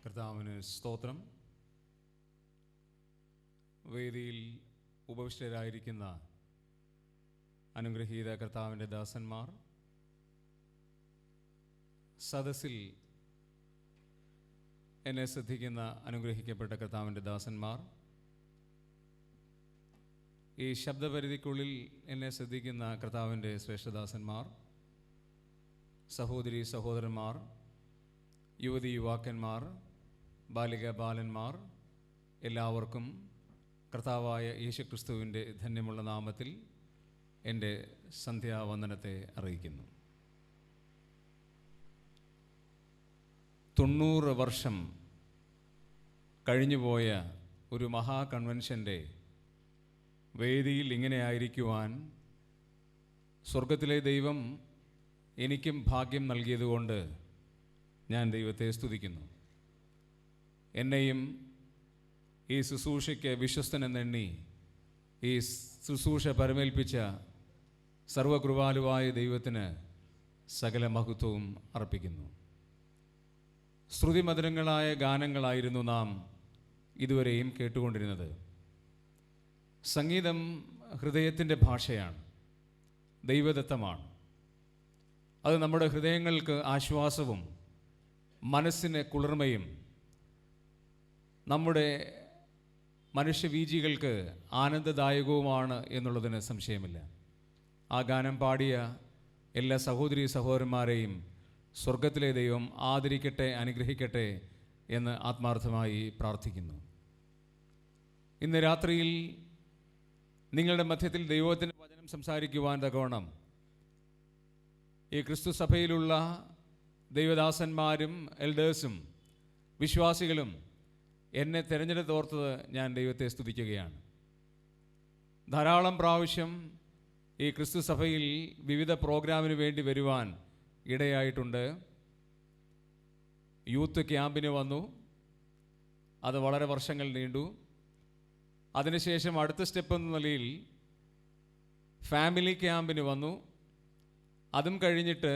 കർത്താവിന് സ്തോത്രം. വേദിയിൽ ഉപവിഷ്ടരായിരിക്കുന്ന അനുഗ്രഹീത കർത്താവിൻ്റെ ദാസന്മാർ, സദസ്സിൽ എന്നെ ശ്രദ്ധിക്കുന്ന അനുഗ്രഹിക്കപ്പെട്ട കർത്താവിൻ്റെ ദാസന്മാർ, ഈ ശബ്ദപരിധിക്കുള്ളിൽ എന്നെ ശ്രദ്ധിക്കുന്ന കർത്താവിൻ്റെ ശ്രേഷ്ഠദാസന്മാർ, സഹോദരി സഹോദരന്മാർ, യുവതി യുവാക്കന്മാർ, ബാലിക ബാലന്മാർ, എല്ലാവർക്കും കർത്താവായ യേശുക്രിസ്തുവിൻ്റെ ധന്യമുള്ള നാമത്തിൽ എൻ്റെ സന്ധ്യാവന്ദനത്തെ അറിയിക്കുന്നു. 90 വർഷം കഴിഞ്ഞുപോയ ഒരു മഹാ കൺവെൻഷൻ്റെ വേദിയിൽ ഇങ്ങനെ ആയിരിക്കുവാൻ സ്വർഗത്തിലെ ദൈവം എനിക്കും ഭാഗ്യം നൽകിയതുകൊണ്ട് ഞാൻ ദൈവത്തെ സ്തുതിക്കുന്നു. എന്നെയും ഈ ശുശ്രൂഷയ്ക്ക് വിശ്വസ്തനെന്നെണ്ണി ഈ ശുശ്രൂഷ പരമേൽപ്പിച്ച സർവകൃപാലുവായ ദൈവത്തിന് സകല മഹത്വവും അർപ്പിക്കുന്നു. ശ്രുതിമധുരങ്ങളായ ഗാനങ്ങളായിരുന്നു നാം ഇതുവരെയും കേട്ടുകൊണ്ടിരുന്നത്. സംഗീതം ഹൃദയത്തിൻ്റെ ഭാഷയാണ്, ദൈവദത്തമാണ്. അത് നമ്മുടെ ഹൃദയങ്ങൾക്ക് ആശ്വാസവും മനസ്സിന് കുളിർമയും നമ്മുടെ മനുഷ്യവീചികൾക്ക് ആനന്ദദായകവുമാണ് എന്നുള്ളതിന് സംശയമില്ല. ആ ഗാനം പാടിയ എല്ലാ സഹോദരീ സഹോദരന്മാരെയും സ്വർഗത്തിലെ ദൈവം ആദരിക്കട്ടെ, അനുഗ്രഹിക്കട്ടെ എന്ന് ആത്മാർത്ഥമായി പ്രാർത്ഥിക്കുന്നു. ഇന്ന് രാത്രിയിൽ നിങ്ങളുടെ മധ്യത്തിൽ ദൈവത്തിൻ്റെ വചനം സംസാരിക്കുവാൻ തക്കവണ്ണം ഈ ക്രിസ്തു സഭയിലുള്ള ദൈവദാസന്മാരും എൽഡേഴ്സും വിശ്വാസികളും എന്നെ തിരഞ്ഞെടുത്തോർത്തത് ഞാൻ ദൈവത്തെ സ്തുതിക്കുകയാണ്. ധാരാളം പ്രാവശ്യം ഈ ക്രിസ്തു സഭയിൽ വിവിധ പ്രോഗ്രാമിന് വേണ്ടി വരുവാൻ ഇടയായിട്ടുണ്ട്. യൂത്ത് ക്യാമ്പിന് വന്നു, അത് വളരെ വർഷങ്ങൾ നീണ്ടു. അതിനുശേഷം അടുത്ത സ്റ്റെപ്പ് എന്ന നിലയിൽ ഫാമിലി ക്യാമ്പിന് വന്നു. അതും കഴിഞ്ഞിട്ട്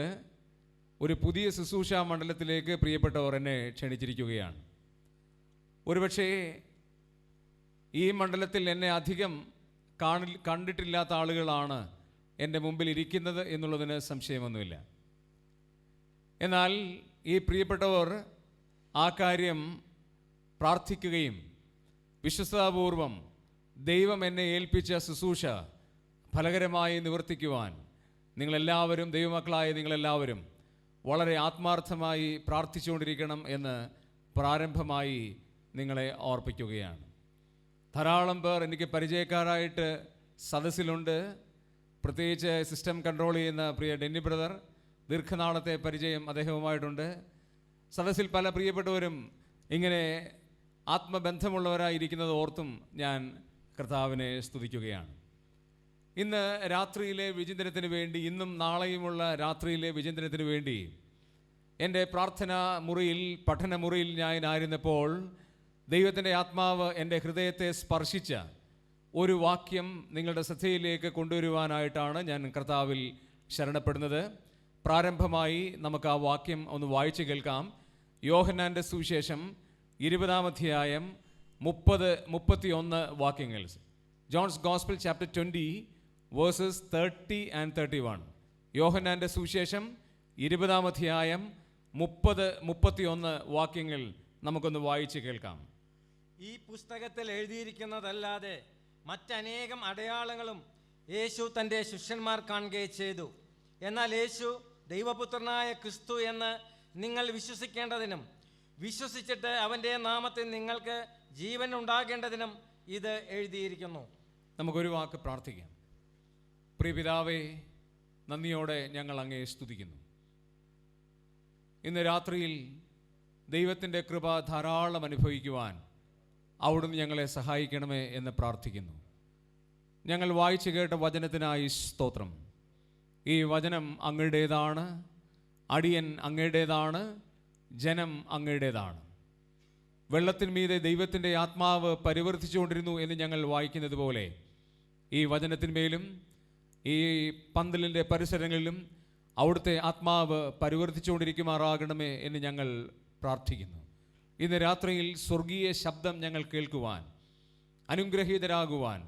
ഒരു പുതിയ ശുശ്രൂഷാ മണ്ഡലത്തിലേക്ക് പ്രിയപ്പെട്ടവർ എന്നെ ക്ഷണിച്ചിരിക്കുകയാണ്. ഒരുപക്ഷേ ഈ മണ്ഡലത്തിൽ എന്നെ അധികം കണ്ടിട്ടില്ലാത്ത ആളുകളാണ് എൻ്റെ മുമ്പിൽ ഇരിക്കുന്നത് എന്നുള്ളതിന് സംശയമൊന്നുമില്ല. എന്നാൽ ഈ പ്രിയപ്പെട്ടവർ ആ കാര്യം പ്രാർത്ഥിക്കുകയും വിശ്വസ്തതാപൂർവം ദൈവം എന്നെ ഏൽപ്പിച്ച ശുശ്രൂഷ ഫലകരമായി നിവർത്തിക്കുവാൻ നിങ്ങളെല്ലാവരും, ദൈവമക്കളായ നിങ്ങളെല്ലാവരും വളരെ ആത്മാർത്ഥമായി പ്രാർത്ഥിച്ചുകൊണ്ടിരിക്കണം എന്ന് പ്രാരംഭമായി നിങ്ങളെ ഓർപ്പിക്കുകയാണ്. ധാരാളം പേർ എനിക്ക് പരിചയക്കാരായിട്ട് സദസ്സിലുണ്ട്. പ്രത്യേകിച്ച് സിസ്റ്റം കൺട്രോൾ ചെയ്യുന്ന പ്രിയ ഡെന്നി ബ്രദർ, ദീർഘനാളത്തെ പരിചയം അദ്ദേഹവുമായിട്ടുണ്ട്. സദസ്സിൽ പല പ്രിയപ്പെട്ടവരും ഇങ്ങനെ ആത്മബന്ധമുള്ളവരായിരിക്കുന്നത് ഓർത്തും ഞാൻ കർത്താവിനെ സ്തുതിക്കുകയാണ്. ഇന്ന് രാത്രിയിലെ വിചിന്തനത്തിന് വേണ്ടി, ഇന്നും നാളെയുമുള്ള രാത്രിയിലെ വിചിന്തനത്തിന് വേണ്ടി എൻ്റെ പ്രാർത്ഥനാ മുറിയിൽ, പഠനമുറിയിൽ ഞാനായിരുന്നപ്പോൾ ദൈവത്തിൻ്റെ ആത്മാവ് എൻ്റെ ഹൃദയത്തെ സ്പർശിച്ച ഒരു വാക്യം നിങ്ങളുടെ ശ്രദ്ധയിലേക്ക് കൊണ്ടുവരുവാനായിട്ടാണ് ഞാൻ കർത്താവിൽ ശരണപ്പെടുന്നത്. പ്രാരംഭമായി നമുക്ക് ആ വാക്യം ഒന്ന് വായിച്ചു കേൾക്കാം. യോഹന്നാൻ്റെ സുവിശേഷം 20-ാം അധ്യായം 30-31 വാക്യങ്ങൾ. John's gospel chapter 20 verses 30 and 31. യോഹന്നാൻ്റെ സുവിശേഷം 20-ാം അധ്യായം 30-31 വാക്യങ്ങൾ നമുക്കൊന്ന് വായിച്ച് കേൾക്കാം. ഈ പുസ്തകത്തിൽ എഴുതിയിരിക്കുന്നതല്ലാതെ മറ്റനേകം അടയാളങ്ങളും യേശു തൻ്റെ ശിഷ്യന്മാർ കാണുകയും ചെയ്തു. എന്നാൽ യേശു ദൈവപുത്രനായ ക്രിസ്തു എന്ന് നിങ്ങൾ വിശ്വസിക്കേണ്ടതിനും വിശ്വസിച്ചിട്ട് അവൻ്റെ നാമത്തിൽ നിങ്ങൾക്ക് ജീവൻ ഉണ്ടാകേണ്ടതിനും ഇത് എഴുതിയിരിക്കുന്നു. നമുക്കൊരു വാക്ക് പ്രാർത്ഥിക്കാം. പ്രിയ പിതാവേ, നന്ദിയോടെ ഞങ്ങൾ അങ്ങയെ സ്തുതിക്കുന്നു. ഇന്ന് രാത്രിയിൽ ദൈവത്തിൻ്റെ കൃപ ധാരാളം അനുഭവിക്കുവാൻ അവിടുന്ന് ഞങ്ങളെ സഹായിക്കണമേ എന്ന് പ്രാർത്ഥിക്കുന്നു. ഞങ്ങൾ വായിച്ചു കേട്ട വചനത്തിനായി സ്തോത്രം. ഈ വചനം അങ്ങയുടേതാണ്, അടിയൻ അങ്ങയുടേതാണ്, ജനം അങ്ങയുടേതാണ്. വെള്ളത്തിന്മീതെ ദൈവത്തിൻ്റെ ആത്മാവ് പരിവർത്തിച്ചുകൊണ്ടിരുന്നു എന്ന് ഞങ്ങൾ വായിക്കുന്നത് പോലെ ഈ വചനത്തിന്മേലും ഈ പന്തലിൻ്റെ പരിസരങ്ങളിലും അവിടുത്തെ ആത്മാവ് പരിവർത്തിച്ചുകൊണ്ടിരിക്കുമാറാകണമേ എന്ന് ഞങ്ങൾ പ്രാർത്ഥിക്കുന്നു. ഇന്ന് രാത്രിയിൽ സ്വർഗീയ ശബ്ദം ഞങ്ങൾ കേൾക്കുവാൻ, അനുഗ്രഹീതരാകുവാൻ,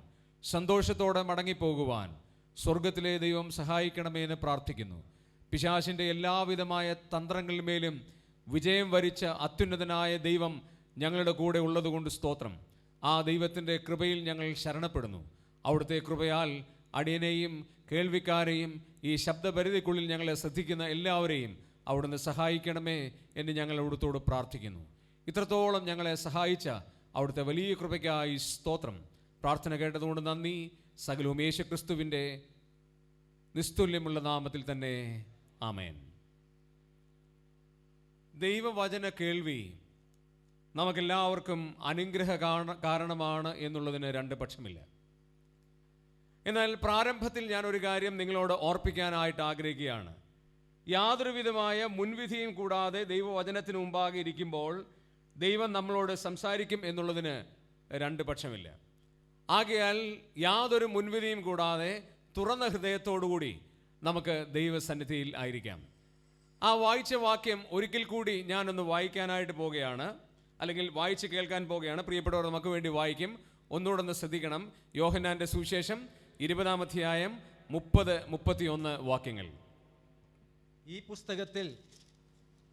സന്തോഷത്തോടെ മടങ്ങിപ്പോകുവാൻ സ്വർഗത്തിലെ ദൈവം സഹായിക്കണമേ എന്ന് പ്രാർത്ഥിക്കുന്നു. പിശാചിൻ്റെ എല്ലാവിധമായ തന്ത്രങ്ങളിന്മേലും വിജയം വരിച്ച അത്യുന്നതനായ ദൈവം ഞങ്ങളുടെ കൂടെ ഉള്ളതുകൊണ്ട് സ്തോത്രം. ആ ദൈവത്തിൻ്റെ കൃപയിൽ ഞങ്ങൾ ശരണപ്പെടുന്നു. അവിടുത്തെ കൃപയാൽ അടിയനെയും കേൾവിക്കാരെയും ഈ ശബ്ദപരിധിക്കുള്ളിൽ ഞങ്ങളെ ശ്രദ്ധിക്കുന്ന എല്ലാവരെയും അവിടുന്ന് സഹായിക്കണമേ എന്ന് ഞങ്ങൾ അവിടുത്തോട് പ്രാർത്ഥിക്കുന്നു. ഇത്രത്തോളം ഞങ്ങളെ സഹായിച്ച അവിടുത്തെ വലിയ കൃപയ്ക്കായി സ്തോത്രം. പ്രാർത്ഥന കേട്ടതുകൊണ്ട് നന്ദി. സകലവും യേശുക്രിസ്തുവിൻ്റെ നിസ്തുല്യമുള്ള നാമത്തിൽ തന്നെ ആമേൻ. ദൈവവചന കേൾവി നമുക്കെല്ലാവർക്കും അനുഗ്രഹ കാരണമാണ് എന്നുള്ളതിന് രണ്ട് പക്ഷമില്ല. എന്നാൽ പ്രാരംഭത്തിൽ ഞാനൊരു കാര്യം നിങ്ങളോട് ഓർപ്പിക്കാനായിട്ട് ആഗ്രഹിക്കുകയാണ്. യാതൊരുവിധമായ മുൻവിധിയും കൂടാതെ ദൈവവചനത്തിന് മുമ്പാകെ ഇരിക്കുമ്പോൾ ദൈവം നമ്മളോട് സംസാരിക്കും എന്നുള്ളതിന് രണ്ട് പക്ഷമില്ല. ആകയാൽ യാതൊരു മുൻവിധിയും കൂടാതെ തുറന്ന ഹൃദയത്തോടുകൂടി നമുക്ക് ദൈവസന്നിധിയിൽ ആയിരിക്കാം. ആ വായിച്ച വാക്യം ഒരിക്കൽ കൂടി ഞാനൊന്ന് വായിക്കാനായിട്ട് പോവുകയാണ്, അല്ലെങ്കിൽ വായിച്ച് കേൾക്കാൻ പോവുകയാണ്. പ്രിയപ്പെട്ടവർ, നമുക്ക് വേണ്ടി വായിക്കും. ഒന്നുകൂടെ ഒന്ന് ശ്രദ്ധിക്കണം. യോഹന്നാന്റെ സുവിശേഷം 20-ാം അധ്യായം 30-31 വാക്യങ്ങൾ. ഈ പുസ്തകത്തിൽ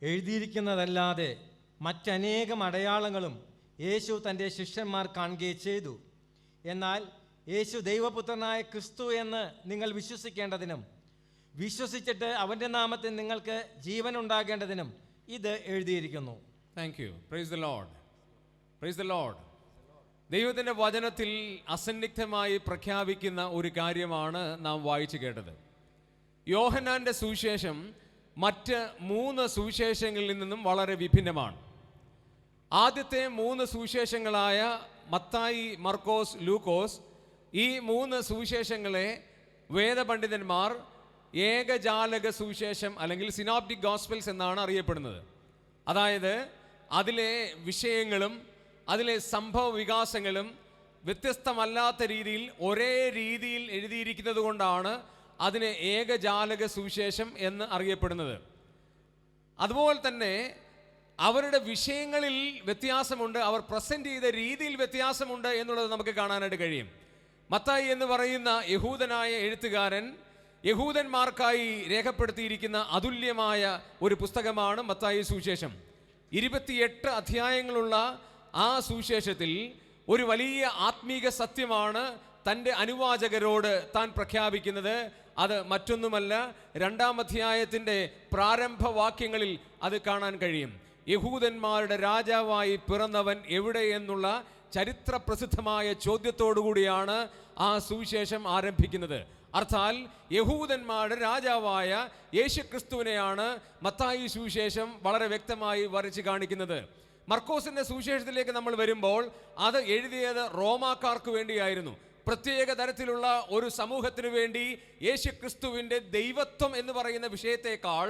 എഴുതിയിരിക്കുന്നതല്ലാതെ മറ്റനേകം അടയാളങ്ങളും യേശു തൻ്റെ ശിഷ്യന്മാർ കാണുകയും ചെയ്തു. എന്നാൽ യേശു ദൈവപുത്രനായ ക്രിസ്തു എന്ന് നിങ്ങൾ വിശ്വസിക്കേണ്ടതിനും വിശ്വസിച്ചിട്ട് അവൻ്റെ നാമത്തിൽ നിങ്ങൾക്ക് ജീവൻ ഉണ്ടാകേണ്ടതിനും ഇത് എഴുതിയിരിക്കുന്നു. Thank you. Praise the Lord. Praise the Lord. ദൈവത്തിൻ്റെ വചനത്തിൽ അസന്നിഗ്ധമായി പ്രഖ്യാപിക്കുന്ന ഒരു കാര്യമാണ് നാം വായിച്ചു കേട്ടത്. യോഹന്നാന്റെ സുവിശേഷം മറ്റ് 3 സുവിശേഷങ്ങളിൽ നിന്നും വളരെ വിഭിന്നമാണ്. ആദ്യത്തെ 3 സുവിശേഷങ്ങളായ മത്തായി, മർക്കോസ്, ലൂക്കോസ്, ഈ 3 സുവിശേഷങ്ങളെ വേദപണ്ഡിതന്മാർ ഏകജാലക സുവിശേഷം അല്ലെങ്കിൽ സിനോപ്റ്റിക് ഗോസ്പൽസ് എന്നാണ് അറിയപ്പെടുന്നത്. അതായത് അതിലെ വിഷയങ്ങളും അതിലെ സംഭവ വികാസങ്ങളും വ്യത്യസ്തമല്ലാത്ത രീതിയിൽ ഒരേ രീതിയിൽ എഴുതിയിരിക്കുന്നത് കൊണ്ടാണ് അതിനെ ഏകജാലക സുവിശേഷം എന്ന് അറിയപ്പെടുന്നത്. അതുപോലെ തന്നെ അവരുടെ വിഷയങ്ങളിൽ വ്യത്യാസമുണ്ട്, അവർ പ്രസന്റ് ചെയ്ത രീതിയിൽ വ്യത്യാസമുണ്ട് എന്നുള്ളത് നമുക്ക് കാണാനായിട്ട് കഴിയും. മത്തായി എന്ന് പറയുന്ന യഹൂദനായ എഴുത്തുകാരൻ യഹൂദന്മാർക്കായി രേഖപ്പെടുത്തിയിരിക്കുന്ന അതുല്യമായ ഒരു പുസ്തകമാണ് മത്തായി സുവിശേഷം. 28 അധ്യായങ്ങളുള്ള ആ സുവിശേഷത്തിൽ ഒരു വലിയ ആത്മീക സത്യമാണ് തൻ്റെ അനുവാചകരോട് താൻ പ്രഖ്യാപിക്കുന്നത്. അത് മറ്റൊന്നുമല്ല, 2-ാം അധ്യായത്തിൻ്റെ പ്രാരംഭ വാക്യങ്ങളിൽ അത് കാണാൻ കഴിയും. യഹൂദന്മാരുടെ രാജാവായി പിറന്നവൻ എവിടെ എന്നുള്ള ചരിത്ര പ്രസിദ്ധമായ ചോദ്യത്തോടുകൂടിയാണ് ആ സുവിശേഷം ആരംഭിക്കുന്നത്. അർത്ഥാൽ യഹൂദന്മാരുടെ രാജാവായ യേശുക്രിസ്തുവിനെയാണ് മത്തായി സുവിശേഷം വളരെ വ്യക്തമായി വരച്ച് കാണിക്കുന്നത്. മർക്കോസിന്റെ സുവിശേഷത്തിലേക്ക് നമ്മൾ വരുമ്പോൾ അത് എഴുതിയത് റോമാക്കാർക്ക് വേണ്ടിയായിരുന്നു. പ്രത്യേക തരത്തിലുള്ള ഒരു സമൂഹത്തിനു വേണ്ടി യേശുക്രിസ്തുവിൻ്റെ ദൈവത്വം എന്ന് പറയുന്ന വിഷയത്തെക്കാൾ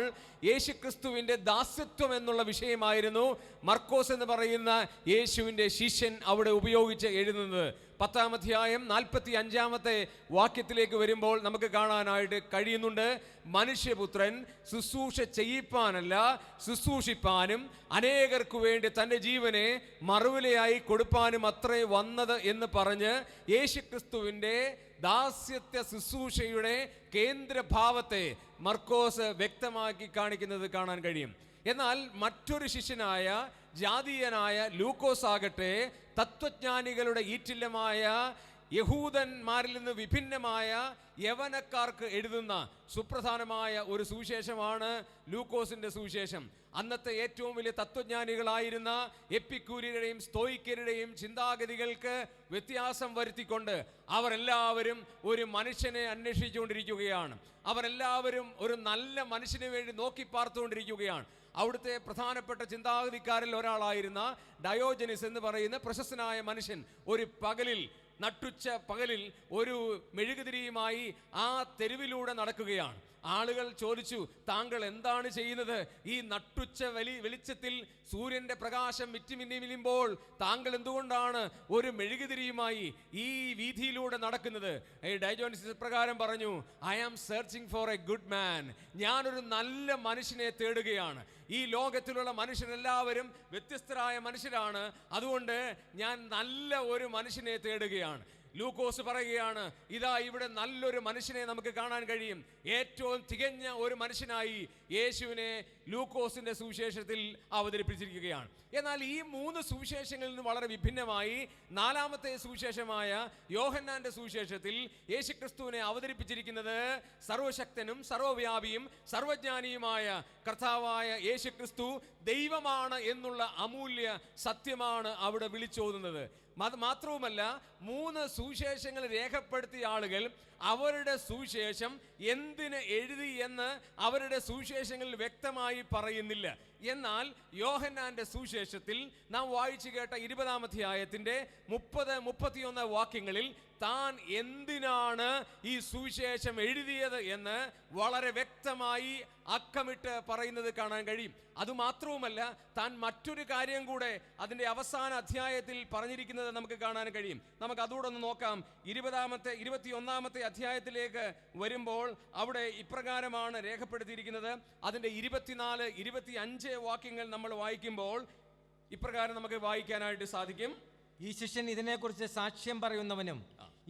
യേശുക്രിസ്തുവിൻ്റെ ദാസ്യത്വം എന്നുള്ള വിഷയമായിരുന്നു മർക്കോസ് എന്ന് പറയുന്ന യേശുവിൻ്റെ ശിഷ്യൻ അവിടെ ഉപയോഗിച്ച് എഴുതുന്നത്. 10-ാം അധ്യായം 45-ാമത്തെ വാക്യത്തിലേക്ക് വരുമ്പോൾ നമുക്ക് കാണാനായിട്ട് കഴിയുന്നുണ്ട്, മനുഷ്യപുത്രൻ ശുശ്രൂഷ ചെയ്യിപ്പാനല്ല ശുശ്രൂഷിപ്പാനും അനേകർക്കു വേണ്ടി തൻ്റെ ജീവനെ മറുവിലയായി കൊടുപ്പാനും അത്രേ വന്നത് എന്ന് പറഞ്ഞ് യേശുക്രിസ്തുവിൻ്റെ ദാസ്യത്വ ശുശ്രൂഷയുടെ കേന്ദ്രഭാവത്തെ മർക്കോസ് വ്യക്തമാക്കി കാണിക്കുന്നത് കാണാൻ കഴിയും. എന്നാൽ മറ്റൊരു ശിഷ്യനായ ജാതീയനായ ലൂക്കോസ് ആകട്ടെ തത്വജ്ഞാനികളുടെ ഈറ്റില്ലമായ യഹൂദന്മാരിൽ നിന്ന് വിഭിന്നമായ യവനക്കാർക്ക് എഴുതുന്ന സുപ്രധാനമായ ഒരു സുവിശേഷമാണ് ലൂക്കോസിന്റെ സുവിശേഷം. അന്നത്തെ ഏറ്റവും വലിയ തത്വജ്ഞാനികളായിരുന്ന എപ്പിക്കൂര്യരുടെയും സ്തോയിക്കരുടെയും ചിന്താഗതികൾക്ക് വ്യത്യാസം വരുത്തിക്കൊണ്ട് അവരെല്ലാവരും ഒരു മനുഷ്യനെ അന്വേഷിച്ചുകൊണ്ടിരിക്കുകയാണ്. അവരെല്ലാവരും ഒരു നല്ല മനുഷ്യന് വേണ്ടി നോക്കി പാർത്തുകൊണ്ടിരിക്കുകയാണ്. അവിടുത്തെ പ്രധാനപ്പെട്ട ചിന്താഗതിക്കാരിൽ ഒരാളായിരുന്ന ഡയോജനിസ് എന്ന് പറയുന്ന പ്രശസ്തനായ മനുഷ്യൻ ഒരു പകലിൽ, നട്ടുച്ച പകലിൽ ഒരു മെഴുകുതിരിയുമായി ആ തെരുവിലൂടെ നടക്കുകയാണ്. ആളുകൾ ചോദിച്ചു, താങ്കൾ എന്താണ് ചെയ്യുന്നത്? ഈ നട്ടുച്ച വെളിച്ചത്തിൽ സൂര്യന്റെ പ്രകാശം മിന്നിമിന്നുമ്പോൾ താങ്കൾ എന്തുകൊണ്ടാണ് ഒരു മെഴുകുതിരിയുമായി ഈ വീതിയിലൂടെ നടക്കുന്നത്? ഡയോജനിസ് പ്രകാരം പറഞ്ഞു, I am searching for a good man. ഞാനൊരു നല്ല മനുഷ്യനെ തേടുകയാണ്. ഈ ലോകത്തിലുള്ള മനുഷ്യരെല്ലാവരും വ്യത്യസ്തരായ മനുഷ്യരാണ്. അതുകൊണ്ട് ഞാൻ നല്ല ഒരു മനുഷ്യനെ തേടുകയാണ്. ലൂക്കോസ് പറയുകയാണ്, ഇതാ ഇവിടെ നല്ലൊരു മനുഷ്യനെ നമുക്ക് കാണാൻ കഴിയും. ഏറ്റവും തികഞ്ഞ ഒരു മനുഷ്യനായി യേശുവിനെ ലൂക്കോസിന്റെ സുവിശേഷത്തിൽ അവതരിപ്പിച്ചിരിക്കുകയാണ്. എന്നാൽ ഈ 3 സുവിശേഷങ്ങളിൽ നിന്ന് വളരെ വിഭിന്നമായി 4-ാമത്തെ സുവിശേഷമായ യോഹന്നാന്റെ സുവിശേഷത്തിൽ യേശുക്രിസ്തുവിനെ അവതരിപ്പിച്ചിരിക്കുന്നത് സർവശക്തനും സർവവ്യാപിയും സർവജ്ഞാനിയുമായ കർത്താവായ യേശുക്രിസ്തു ദൈവമാണ് എന്നുള്ള അമൂല്യ സത്യമാണ് അവിടെ വിളിച്ചോതുന്നത്. മാത്രവുമല്ല, 3 സുവിശേഷങ്ങൾ രേഖപ്പെടുത്തിയ ആളുകൾ അവരുടെ സുവിശേഷം എന്തിന് എഴുതി എന്ന് അവരുടെ സുവിശേഷങ്ങളിൽ വ്യക്തമായി പറയുന്നില്ല. എന്നാൽ യോഹന്നാന്റെ സുവിശേഷത്തിൽ നാം വായിച്ചു കേട്ട 20-ാം അധ്യായത്തിന്റെ 30-31 വാക്യങ്ങളിൽ താൻ എന്തിനാണ് ഈ സുവിശേഷം എഴുതിയത് എന്ന് വളരെ വ്യക്തമായി അക്കമിട്ട് പറയുന്നത് കാണാൻ കഴിയും. അതുമാത്രവുമല്ല, താൻ മറ്റൊരു കാര്യം കൂടെ അതിൻ്റെ അവസാന അധ്യായത്തിൽ പറഞ്ഞിരിക്കുന്നത് നമുക്ക് കാണാൻ കഴിയും. നമുക്ക് അതുകൂടെ ഒന്ന് നോക്കാം. 21-ാമത്തെ അധ്യായത്തിലേക്ക് വരുമ്പോൾ അവിടെ ഇപ്രകാരമാണ് രേഖപ്പെടുത്തിയിരിക്കുന്നത്. അതിൻ്റെ 24, 25 വാക്യങ്ങൾ നമ്മൾ വായിക്കുമ്പോൾ ഇപ്രകാരം നമുക്ക് വായിക്കാനായിട്ട് സാധിക്കും. ഈ ശിഷ്യൻ ഇതിനെക്കുറിച്ച് സാക്ഷ്യം പറയുന്നവനും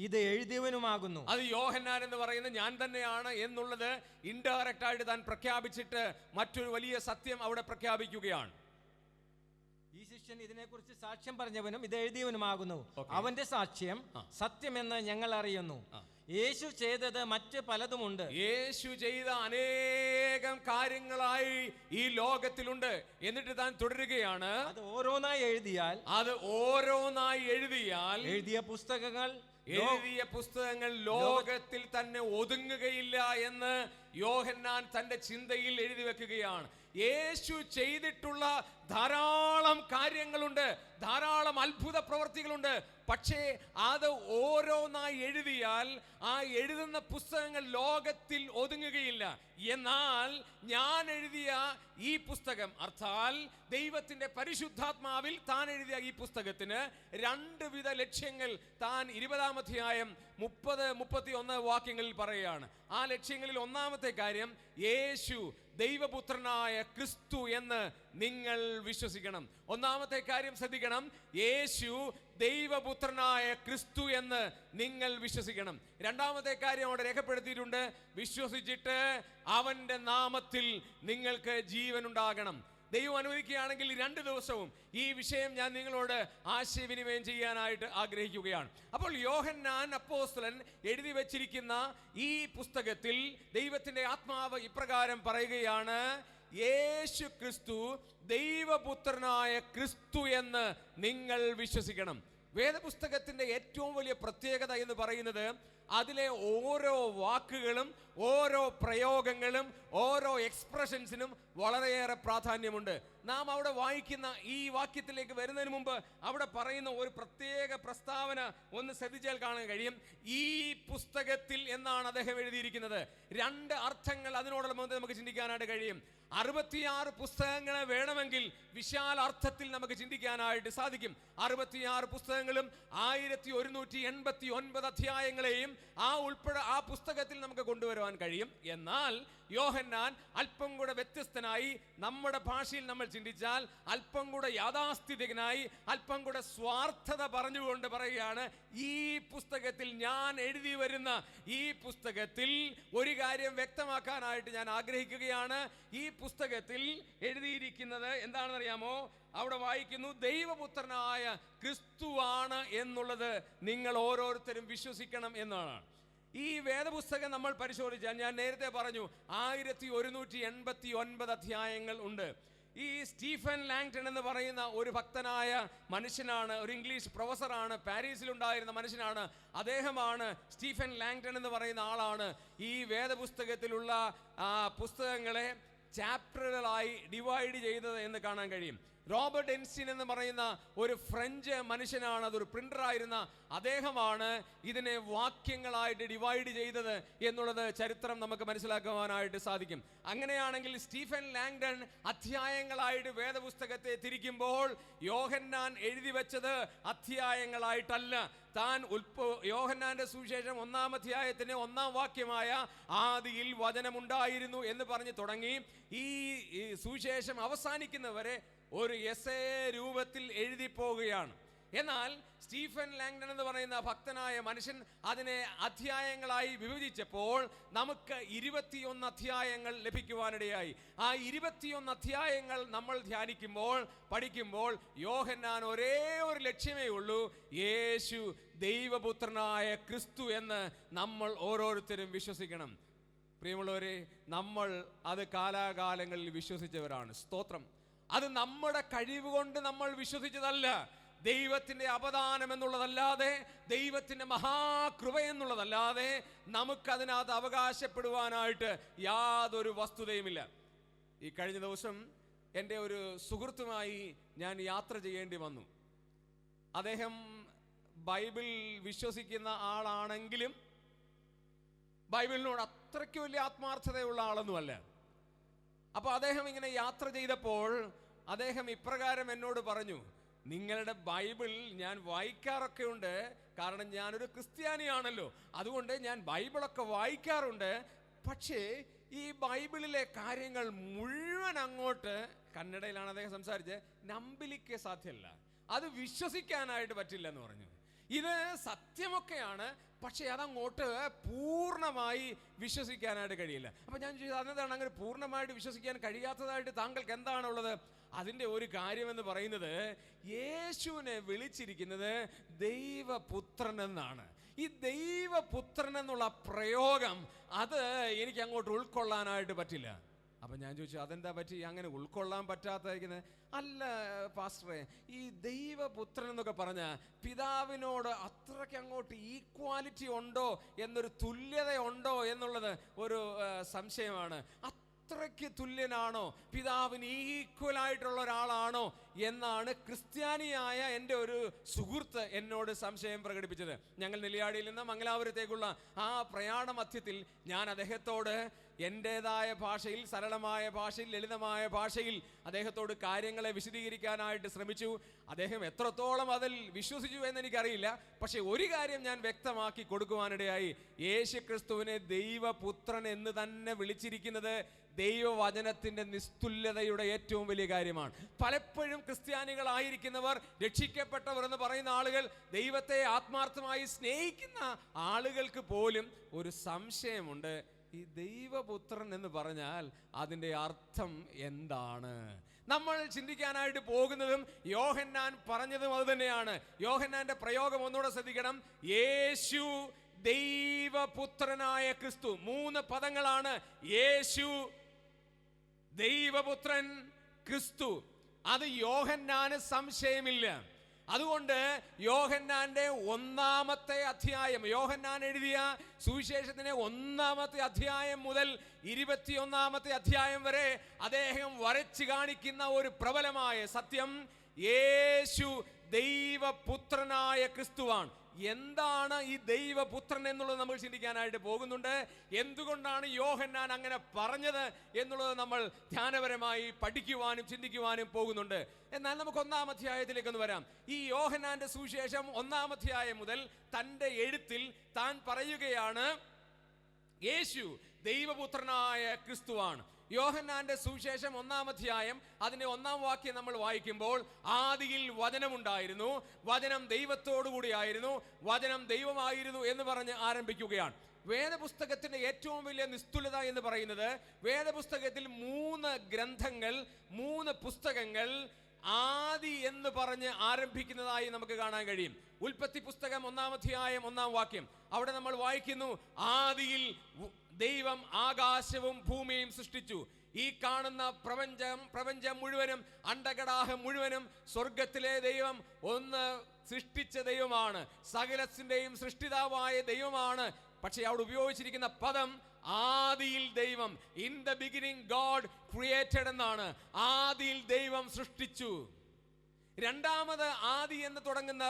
ഇത് എഴുതിയവനുമാകുന്നു. അത് യോഹന്നാൻ എന്ന് പറയുന്നത് ഞാൻ തന്നെയാണ് എന്നുള്ളത് ഇൻഡയറക്റ്റ് ആയിട്ട് താൻ പ്രഖ്യാപിച്ചിട്ട് മറ്റൊരു വലിയ സത്യം അവിടെ പ്രഖ്യാപിക്കുകയാണ്. ഈ ശിഷ്യൻ ഇതിനെക്കുറിച്ച് സാക്ഷ്യം പറഞ്ഞവനും ഇത് എഴുതിയവനുമാകുന്നു. അവന്റെ സാക്ഷ്യം സത്യമെന്ന് ഞങ്ങൾ അറിയുന്നു. യേശു ചെയ്തത് മറ്റ് പലതുമുണ്ട്. യേശു ചെയ്ത അനേകം കാര്യങ്ങളായി ഈ ലോകത്തിലുണ്ട്. എന്നിട്ട് താൻ തുടരുകയാണ്, അത് ഓരോന്നായി എഴുതിയാൽ എഴുതിയ പുസ്തകങ്ങൾ ലോകത്തിൽ തന്നെ ഒതുങ്ങുകയില്ല എന്ന് യോഹന്നാൻ തന്റെ ചിന്തയിൽ എഴുതി വെക്കുകയാണ്. യേശു ചെയ്തിട്ടുള്ള ധാരാളം കാര്യങ്ങളുണ്ട്, ധാരാളം അത്ഭുത പ്രവർത്തികളുണ്ട്. പക്ഷേ അത് ഓരോന്നായി എഴുതിയാൽ ആ എഴുതുന്ന പുസ്തകങ്ങൾ ലോകത്തിൽ ഒതുങ്ങുകയില്ല. എന്നാൽ ഞാൻ എഴുതിയ ഈ പുസ്തകം, അർത്ഥാൽ ദൈവത്തിന്റെ പരിശുദ്ധാത്മാവിൽ താൻ എഴുതിയ ഈ പുസ്തകത്തിന് 2 വിധ ലക്ഷ്യങ്ങൾ താൻ 20-ാം അധ്യായം 30-31 വാക്യങ്ങളിൽ പറയുകയാണ്. ആ ലക്ഷ്യങ്ങളിൽ 1-ാമത്തെ കാര്യം, യേശു ദൈവപുത്രനായ ക്രിസ്തു എന്ന് നിങ്ങൾ വിശ്വസിക്കണം. 1-ാമത്തെ കാര്യം ശ്രദ്ധിക്കണം, യേശു ദൈവപുത്രനായ ക്രിസ്തു എന്ന് നിങ്ങൾ വിശ്വസിക്കണം. 2-ാമത്തെ കാര്യം അവിടെ രേഖപ്പെടുത്തിയിട്ടുണ്ട്, വിശ്വസിച്ചിട്ട് അവന്റെ നാമത്തിൽ നിങ്ങൾക്ക് ജീവൻ ഉണ്ടാകണം. ദൈവം അനുവദിക്കുകയാണെങ്കിൽ 2 ദിവസവും ഈ വിഷയം ഞാൻ നിങ്ങളോട് ആശയവിനിമയം ചെയ്യാനായിട്ട് ആഗ്രഹിക്കുകയാണ്. അപ്പോൾ യോഹന്നാൻ അപ്പോസ്തലൻ എഴുതി വച്ചിരിക്കുന്ന ഈ പുസ്തകത്തിൽ ദൈവത്തിന്റെ ആത്മാവ് ഇപ്രകാരം പറയുകയാണ്, യേശു ക്രിസ്തു ദൈവപുത്രനായ ക്രിസ്തു എന്ന് നിങ്ങൾ വിശ്വസിക്കണം. വേദപുസ്തകത്തിന്റെ ഏറ്റവും വലിയ പ്രത്യേകത എന്ന് പറയുന്നത് അതിലെ ഓരോ വാക്കുകളും ഓരോ പ്രയോഗങ്ങളും ഓരോ എക്സ്പ്രഷൻസിനും വളരെയേറെ പ്രാധാന്യമുണ്ട്. നാം അവിടെ വായിക്കുന്ന ഈ വാക്യത്തിലേക്ക് വരുന്നതിന് മുമ്പ് അവിടെ പറയുന്ന ഒരു പ്രത്യേക പ്രസ്താവന ഒന്ന് ശ്രദ്ധിച്ചാൽ കാണാൻ കഴിയും. ഈ പുസ്തകത്തിൽ എന്നാണ് അദ്ദേഹം എഴുതിയിരിക്കുന്നത്. 2 അർത്ഥങ്ങൾ അതിനോടുള്ള നമുക്ക് ചിന്തിക്കാനായിട്ട് കഴിയും. 66 പുസ്തകങ്ങളെ വേണമെങ്കിൽ വിശാല അർത്ഥത്തിൽ നമുക്ക് ചിന്തിക്കാനായിട്ട് സാധിക്കും. 66 പുസ്തകങ്ങളും 1189 അധ്യായങ്ങളെയും ആ പുസ്തകത്തിൽ നമുക്ക് കൊണ്ടുവരുവാൻ കഴിയും. എന്നാൽ യോഹന്നാൻ അല്പം കൂടെ വ്യത്യസ്തനായി, നമ്മുടെ ഭാഷയിൽ നമ്മൾ ചിന്തിച്ചാൽ അല്പം കൂടെ യാഥാസ്ഥിതികനായി, അല്പം കൂടെ സ്വാർത്ഥത പറഞ്ഞുകൊണ്ട് പറയുകയാണ്, ഈ പുസ്തകത്തിൽ ഞാൻ എഴുതി വരുന്ന ഈ പുസ്തകത്തിൽ ഒരു കാര്യം വ്യക്തമാക്കാനായിട്ട് ഞാൻ ആഗ്രഹിക്കുകയാണ്. ഈ പുസ്തകത്തിൽ എഴുതിയിരിക്കുന്നത് എന്താണെന്നറിയാമോ? അവിടെ വായിക്കുന്നു, ദൈവപുത്രനായ ക്രിസ്തുവാണ് എന്നുള്ളത് നിങ്ങൾ ഓരോരുത്തരും വിശ്വസിക്കണം എന്നാണ്. ഈ വേദപുസ്തകം നമ്മൾ പരിശോധിച്ചാൽ, ഞാൻ നേരത്തെ പറഞ്ഞു 1189 അധ്യായങ്ങൾ ഉണ്ട്. ഈ സ്റ്റീഫൻ ലാങ്ടൺ എന്ന് പറയുന്ന ഒരു ഭക്തനായ മനുഷ്യനാണ്, ഒരു ഇംഗ്ലീഷ് പ്രൊഫസറാണ്, പാരീസിലുണ്ടായിരുന്ന മനുഷ്യനാണ്. അദ്ദേഹമാണ്, സ്റ്റീഫൻ ലാങ്ടൺ എന്ന് പറയുന്ന ആളാണ് ഈ വേദപുസ്തകത്തിലുള്ള പുസ്തകങ്ങളെ ചാപ്റ്ററുകളായി ഡിവൈഡ് ചെയ്തത് എന്ന് കാണാൻ കഴിയും. റോബർട്ട് ഐൻസ്റ്റീൻ എന്ന് പറയുന്ന ഒരു ഫ്രഞ്ച് മനുഷ്യനാണ്, അതൊരു പ്രിന്ററായിരുന്ന അദ്ദേഹമാണ് ഇതിനെ വാക്യങ്ങളായിട്ട് ഡിവൈഡ് ചെയ്തത് എന്നുള്ളത് ചരിത്രം നമുക്ക് മനസ്സിലാക്കുവാനായിട്ട് സാധിക്കും. അങ്ങനെയാണെങ്കിൽ സ്റ്റീഫൻ ലാങ്ഡൺ അധ്യായങ്ങളായിട്ട് വേദപുസ്തകത്തെ തിരിക്കുമ്പോൾ യോഹന്നാൻ എഴുതി വെച്ചത് അധ്യായങ്ങളായിട്ടല്ല. താൻ യോഹന്നാന്റെ സുവിശേഷം 1-ാം അധ്യായത്തിന്റെ 1-ാം വാക്യമായ ആദിയിൽ വചനമുണ്ടായിരുന്നു എന്ന് പറഞ്ഞ് തുടങ്ങി ഈ സുവിശേഷം അവസാനിക്കുന്നവരെ ഒരു എസ്സേ രൂപത്തിൽ എഴുതി പോവുകയാണ്. എന്നാൽ സ്റ്റീഫൻ ലാങ്ഡൺ എന്ന് പറയുന്ന ഭക്തനായ മനുഷ്യൻ അതിനെ അധ്യായങ്ങളായി വിഭജിച്ചപ്പോൾ നമുക്ക് 21 അധ്യായങ്ങൾ ലഭിക്കുവാനിടയായി. ആ 21 അധ്യായങ്ങൾ നമ്മൾ ധ്യാനിക്കുമ്പോൾ, പഠിക്കുമ്പോൾ യോഹന്നാൻ ഒരേ ഒരു ലക്ഷ്യമേ ഉള്ളൂ: യേശു ദൈവപുത്രനായ ക്രിസ്തു എന്ന് നമ്മൾ ഓരോരുത്തരും വിശ്വസിക്കണം. പ്രിയമുള്ളവരെ, നമ്മൾ അത് കാലാകാലങ്ങളിൽ വിശ്വസിച്ചവരാണ്. സ്തോത്രം. അത് നമ്മുടെ കഴിവ് കൊണ്ട് നമ്മൾ വിശ്വസിച്ചതല്ല. ദൈവത്തിന്റെ അപദാനം എന്നുള്ളതല്ലാതെ, ദൈവത്തിന്റെ മഹാകൃപ എന്നുള്ളതല്ലാതെ നമുക്കതിനകത്ത് അവകാശപ്പെടുവാനായിട്ട് യാതൊരു വസ്തുതയുമില്ല. ഈ കഴിഞ്ഞ ദിവസം എൻ്റെ ഒരു സുഹൃത്തുമായി ഞാൻ യാത്ര ചെയ്യേണ്ടി വന്നു. അദ്ദേഹം ബൈബിൾ വിശ്വസിക്കുന്ന ആളാണെങ്കിലും ബൈബിളിനോട് അത്രയ്ക്ക് വലിയ ആത്മാർത്ഥതയുള്ള ആളൊന്നുമല്ല. അപ്പോൾ അദ്ദേഹം ഇങ്ങനെ യാത്ര ചെയ്തപ്പോൾ അദ്ദേഹം ഇപ്രകാരം എന്നോട് പറഞ്ഞു: നിങ്ങളുടെ ബൈബിൾ ഞാൻ വായിക്കാറൊക്കെ ഉണ്ട്, കാരണം ഞാനൊരു ക്രിസ്ത്യാനിയാണല്ലോ, അതുകൊണ്ട് ഞാൻ ബൈബിളൊക്കെ വായിക്കാറുണ്ട്. പക്ഷേ ഈ ബൈബിളിലെ കാര്യങ്ങൾ മുഴുവൻ അങ്ങോട്ട്, കന്നഡയിലാണ് അദ്ദേഹം സംസാരിച്ചത്, നമ്പലിക്ക് സാധ്യമല്ല, അത് വിശ്വസിക്കാനായിട്ട് പറ്റില്ല എന്ന് പറഞ്ഞു. ഇത് സത്യമൊക്കെയാണ്, പക്ഷെ അതങ്ങോട്ട് പൂർണ്ണമായി വിശ്വസിക്കാനായിട്ട് കഴിയില്ല. അപ്പം ഞാൻ ചോദിച്ചത്, അതെന്താണ് അങ്ങനെ പൂർണ്ണമായിട്ട് വിശ്വസിക്കാൻ കഴിയാത്തതായിട്ട് താങ്കൾക്ക് എന്താണുള്ളത്? അതിൻ്റെ ഒരു കാര്യമെന്ന് പറയുന്നത്, യേശുവിനെ വിളിച്ചിരിക്കുന്നത് ദൈവപുത്രൻ എന്നാണ്. ഈ ദൈവപുത്രൻ എന്നുള്ള പ്രയോഗം അത് എനിക്ക് അങ്ങോട്ട് ഉൾക്കൊള്ളാനായിട്ട് പറ്റില്ല. അപ്പം ഞാൻ ചോദിച്ചു, അതെന്താ പറ്റി അങ്ങനെ ഉൾക്കൊള്ളാൻ പറ്റാത്തിരിക്കുന്നത്? അല്ല പാസ്റ്ററെ, ഈ ദൈവപുത്രൻ എന്നൊക്കെ പറഞ്ഞ പിതാവിനോട് അത്രയ്ക്ക് അങ്ങോട്ട് ഈക്വാലിറ്റി ഉണ്ടോ എന്നൊരു തുല്യത ഉണ്ടോ എന്നുള്ളത് ഒരു സംശയമാണ്. അത്രയ്ക്ക് തുല്യനാണോ, പിതാവിന് ഈക്വലായിട്ടുള്ള ഒരാളാണോ എന്നാണ് ക്രിസ്ത്യാനിയായ എൻ്റെ ഒരു സുഹൃത്ത് എന്നോട് സംശയം പ്രകടിപ്പിച്ചത്. ഞങ്ങൾ നെല്ലിയാടിയിൽ നിന്ന് മംഗലാപുരത്തേക്കുള്ള ആ പ്രയാണ മധ്യത്തിൽ ഞാൻ അദ്ദേഹത്തോട് എൻ്റേതായ ഭാഷയിൽ, സരളമായ ഭാഷയിൽ, ലളിതമായ ഭാഷയിൽ അദ്ദേഹത്തോട് കാര്യങ്ങളെ വിശദീകരിക്കാനായിട്ട് ശ്രമിച്ചു. അദ്ദേഹം എത്രത്തോളം അതിൽ വിശ്വസിച്ചു എന്നെനിക്കറിയില്ല. പക്ഷെ ഒരു കാര്യം ഞാൻ വ്യക്തമാക്കി കൊടുക്കുവാനിടയായി: യേശുക്രിസ്തുവിനെ ദൈവപുത്രൻ എന്ന് തന്നെ വിളിച്ചിരിക്കുന്നത് ദൈവവചനത്തിന്റെ നിസ്തുല്യതയുടെ ഏറ്റവും വലിയ കാര്യമാണ്. പലപ്പോഴും ക്രിസ്ത്യാനികളായിരിക്കുന്നവർ, രക്ഷിക്കപ്പെട്ടവർ എന്ന് പറയുന്ന ആളുകൾ, ദൈവത്തെ ആത്മാർത്ഥമായി സ്നേഹിക്കുന്ന ആളുകൾക്ക് പോലും ഒരു സംശയമുണ്ട്: ഈ ദൈവപുത്രൻ എന്ന് പറഞ്ഞാൽ അതിൻ്റെ അർത്ഥം എന്താണ്? നമ്മൾ ചിന്തിക്കാനായിട്ട് പോകുന്നതും യോഹന്നാൻ പറഞ്ഞതും അത് തന്നെയാണ്. യോഹന്നാന്റെ പ്രയോഗം ഒന്നുകൂടെ ശ്രദ്ധിക്കണം: യേശു ദൈവപുത്രനായ ക്രിസ്തു. 3 പദങ്ങളാണ്: യേശു, ദൈവപുത്രൻ, ക്രിസ്തു. അത് യോഹന്നാന് സംശയമില്ല. അതുകൊണ്ട് യോഹന്നാന്റെ 1-ാമത്തെ അധ്യായം, യോഹന്നാൻ എഴുതിയ സുവിശേഷത്തിന്റെ 1-ാമത്തെ അധ്യായം മുതൽ 21-ാമത്തെ അധ്യായം വരെ അദ്ദേഹം വരച്ചു കാണിക്കുന്ന ഒരു പ്രബലമായ സത്യം: യേശു ദൈവപുത്രനായ ക്രിസ്തുവാണ്. എന്താണ് ഈ ദൈവപുത്രൻ എന്നുള്ളത് നമ്മൾ ചിന്തിക്കാനായിട്ട് പോകുന്നുണ്ട്. എന്തുകൊണ്ടാണ് യോഹന്നാൻ അങ്ങനെ പറഞ്ഞത് എന്നുള്ളത് നമ്മൾ ധ്യാനപരമായി പഠിക്കുവാനും ചിന്തിക്കുവാനും പോകുന്നുണ്ട്. എന്നാൽ നമുക്ക് 1-ാം അധ്യായത്തിലേക്കൊന്ന് വരാം. ഈ യോഹന്നാന്റെ സുവിശേഷം 1-ാം അധ്യായം മുതൽ തൻ്റെ എഴുത്തിൽ താൻ പറയുകയാണ്: യേശു ദൈവപുത്രനായ ക്രിസ്തുവാണ്. യോഹന്നാന്റെ സുവിശേഷം 1-ാം അധ്യായം അതിന്റെ 1-ാം വാക്യം നമ്മൾ വായിക്കുമ്പോൾ, ആദിയിൽ വചനമുണ്ടായിരുന്നു, വചനം ദൈവത്തോടു കൂടിയായിരുന്നു, വചനം ദൈവമായിരുന്നു എന്ന് പറഞ്ഞ് ആരംഭിക്കുകയാണ്. വേദപുസ്തകത്തിന്റെ ഏറ്റവും വലിയ നിസ്തുലത എന്ന് പറയുന്നത്, വേദപുസ്തകത്തിൽ 3 ഗ്രന്ഥങ്ങൾ, 3 പുസ്തകങ്ങൾ ആദി എന്ന് പറഞ്ഞ് ആരംഭിക്കുന്നതായി നമുക്ക് കാണാൻ കഴിയും. ഉൽപ്പത്തി പുസ്തകം 1-ാം അധ്യായം 1-ാം വാക്യം, അവിടെ നമ്മൾ വായിക്കുന്നു: ആദിയിൽ ദൈവം ആകാശവും ഭൂമിയും സൃഷ്ടിച്ചു. ഈ കാണുന്ന പ്രപഞ്ചം മുഴുവനും, അണ്ടകടാഹം മുഴുവനും സ്വർഗത്തിലെ ദൈവം ഒന്ന് സൃഷ്ടിച്ച ദൈവമാണ്, സകലത്തിന്റെയും സൃഷ്ടിതാവായ ദൈവമാണ്. പക്ഷെ അവിടെ ഉപയോഗിച്ചിരിക്കുന്ന പദം ആദിയിൽ ദൈവം, in the beginning God created എന്നാണ്. ആദിയിൽ ദൈവം സൃഷ്ടിച്ചു. രണ്ടാമത് ആദി എന്ന് തുടങ്ങുന്ന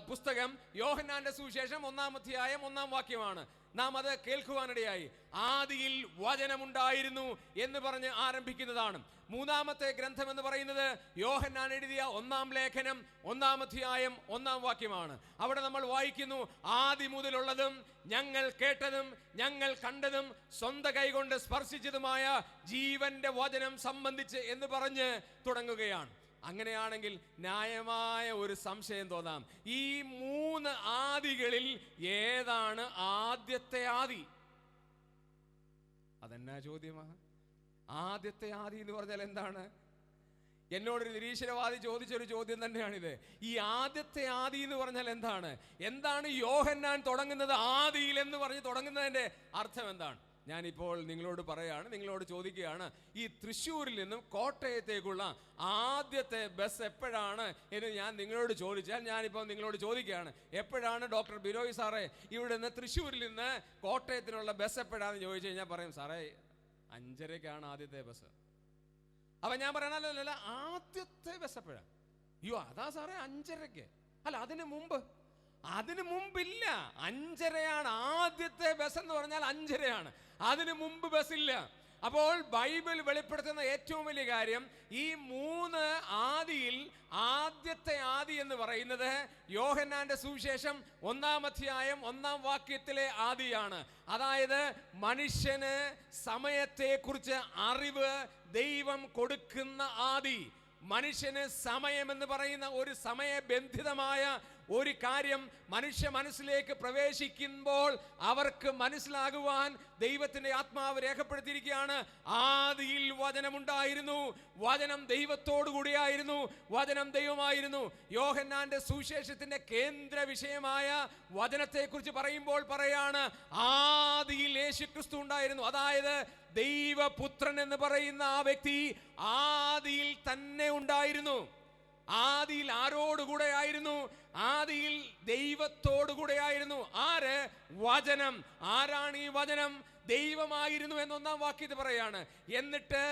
പുസ്തകം യോഹന്നാന്റെ സുവിശേഷം 1-ാം അധ്യായം 1-ാം വാക്യമാണ്. നാം അത് കേൾക്കുവാനിടയായി. ആദിയിൽ വചനമുണ്ടായിരുന്നു എന്ന് പറഞ്ഞ് ആരംഭിക്കുന്നതാണ്. മൂന്നാമത്തെ ഗ്രന്ഥം എന്ന് പറയുന്നത് യോഹന്നാൻ എഴുതിയ 1-ാം ലേഖനം 1-ാം അധ്യായം 1-ാം വാക്യമാണ്. അവിടെ നമ്മൾ വായിക്കുന്നു, ആദി മുതലുള്ളതും ഞങ്ങൾ കേട്ടതും ഞങ്ങൾ കണ്ടതും സ്വന്തം കൈകൊണ്ട് സ്പർശിച്ചതുമായ ജീവന്റെ വചനം സംബന്ധിച്ച് എന്ന് പറഞ്ഞ് തുടങ്ങുകയാണ്. അങ്ങനെയാണെങ്കിൽ ന്യായമായ ഒരു സംശയം തോന്നാം, ഈ 3 ആദികളിൽ ഏതാണ് ആദ്യത്തെ ആദി? അതെന്നാ ചോദ്യമാണ്. ആദ്യത്തെ ആദി എന്ന് പറഞ്ഞാൽ എന്താണ്? എന്നോടൊരു നിരീശ്വരവാദി ചോദിച്ചൊരു ചോദ്യം തന്നെയാണിത്. ഈ ആദ്യത്തെ ആദി എന്ന് പറഞ്ഞാൽ എന്താണ്? എന്താണ് യോഹന്നാൻ തുടങ്ങുന്നത് ആദിയിൽ എന്ന് പറഞ്ഞ് തുടങ്ങുന്നതിന്റെ അർത്ഥം എന്താണ്? ഞാനിപ്പോൾ നിങ്ങളോട് പറയാണ്, നിങ്ങളോട് ചോദിക്കുകയാണ്, ഈ തൃശ്ശൂരിൽ നിന്നും കോട്ടയത്തേക്കുള്ള ആദ്യത്തെ ബസ് എപ്പോഴാണ് എന്ന് ഞാൻ നിങ്ങളോട് ചോദിച്ചാൽ, ഞാനിപ്പോൾ നിങ്ങളോട് ചോദിക്കുകയാണ്, എപ്പോഴാണ് ഡോക്ടർ ബിനോയ് സാറേ ഇവിടെ നിന്ന് തൃശ്ശൂരിൽ നിന്ന് കോട്ടയത്തിനുള്ള ബസ് എപ്പോഴാണെന്ന് ചോദിച്ചു കഴിഞ്ഞാൽ പറയും, സാറേ 5:30-ക്കാണ് ആദ്യത്തെ ബസ്. അപ്പം ഞാൻ പറയണല്ലോ, ആദ്യത്തെ ബസ് എപ്പോഴാണ്? അയ്യോ അതാ സാറേ 5:30-ക്ക്. അല്ല അതിന് മുമ്പില്ല. 5:30-യാണ് ആദ്യത്തെ ബസ് എന്ന് പറഞ്ഞാൽ 5:30-യാണ്. അതിന് മുമ്പ് ബസ്സില്ല. അപ്പോൾ ബൈബിൾ വെളിപ്പെടുത്തുന്ന ഏറ്റവും വലിയ കാര്യം, ഈ 3 ആദിയിൽ ആദ്യത്തെ ആദി എന്ന് പറയുന്നത് യോഹന്നാന്റെ സുവിശേഷം 1-ാം അധ്യായം 1-ാം വാക്യത്തിലെ ആദിയാണ്. അതായത് മനുഷ്യന് സമയത്തെക്കുറിച്ച് അറിവ് ദൈവം കൊടുക്കുന്ന ആദി. മനുഷ്യന് സമയം എന്ന് പറയുന്ന ഒരു സമയബന്ധിതമായ ഒരു കാര്യം മനുഷ്യ മനസ്സിലേക്ക് പ്രവേശിക്കുമ്പോൾ അവർക്ക് മനസ്സിലാകുവാൻ ദൈവത്തിന്റെ ആത്മാവ് രേഖപ്പെടുത്തിയിരിക്കുകയാണ്. ആദിയിൽ വചനമുണ്ടായിരുന്നു, വചനം ദൈവത്തോടു കൂടിയായിരുന്നു, വചനം ദൈവമായിരുന്നു. യോഹന്നാന്റെ സുവിശേഷത്തിന്റെ കേന്ദ്ര വിഷയമായ വചനത്തെക്കുറിച്ച് പറയുമ്പോൾ പറയാണ്, ആദിയിൽ യേശുക്രിസ്തു ഉണ്ടായിരുന്നു. അതായത് ദൈവപുത്രൻ എന്ന് പറയുന്ന ആ വ്യക്തി ആദിയിൽ തന്നെ ഉണ്ടായിരുന്നു. ആദിയിൽ ആരോടുകൂടെ ആയിരുന്നു? ആദിയിൽ ദൈവത്തോടുകൂടെ ആയിരുന്നു. ആര്? വചനം. ആരാണ് ഈ വചനം? ദൈവമായിരുന്നു എന്ന് 1-ാം വാക്യത്തിൽ പറയാണ്. എന്നിട്ട്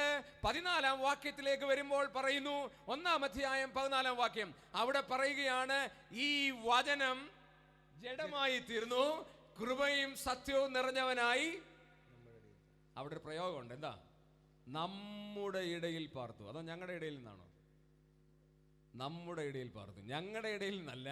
14-ാം വാക്യത്തിലേക്ക് വരുമ്പോൾ പറയുന്നു, 1-ാം അധ്യായം 14-ാം വാക്യം, അവിടെ പറയുകയാണ്, ഈ വചനം ജഡമായി തീർന്നു, കൃപയും സത്യവും നിറഞ്ഞവനായി. അവിടെ ഒരു പ്രയോഗമുണ്ട്, എന്താ? നമ്മുടെ ഇടയിൽ പാർത്തു. അതോ ഞങ്ങളുടെ ഇടയിൽ നിന്നാണോ? നമ്മുടെ ഇടയിൽ പാർത്തു. ഞങ്ങളുടെ ഇടയിൽ നിന്നല്ല,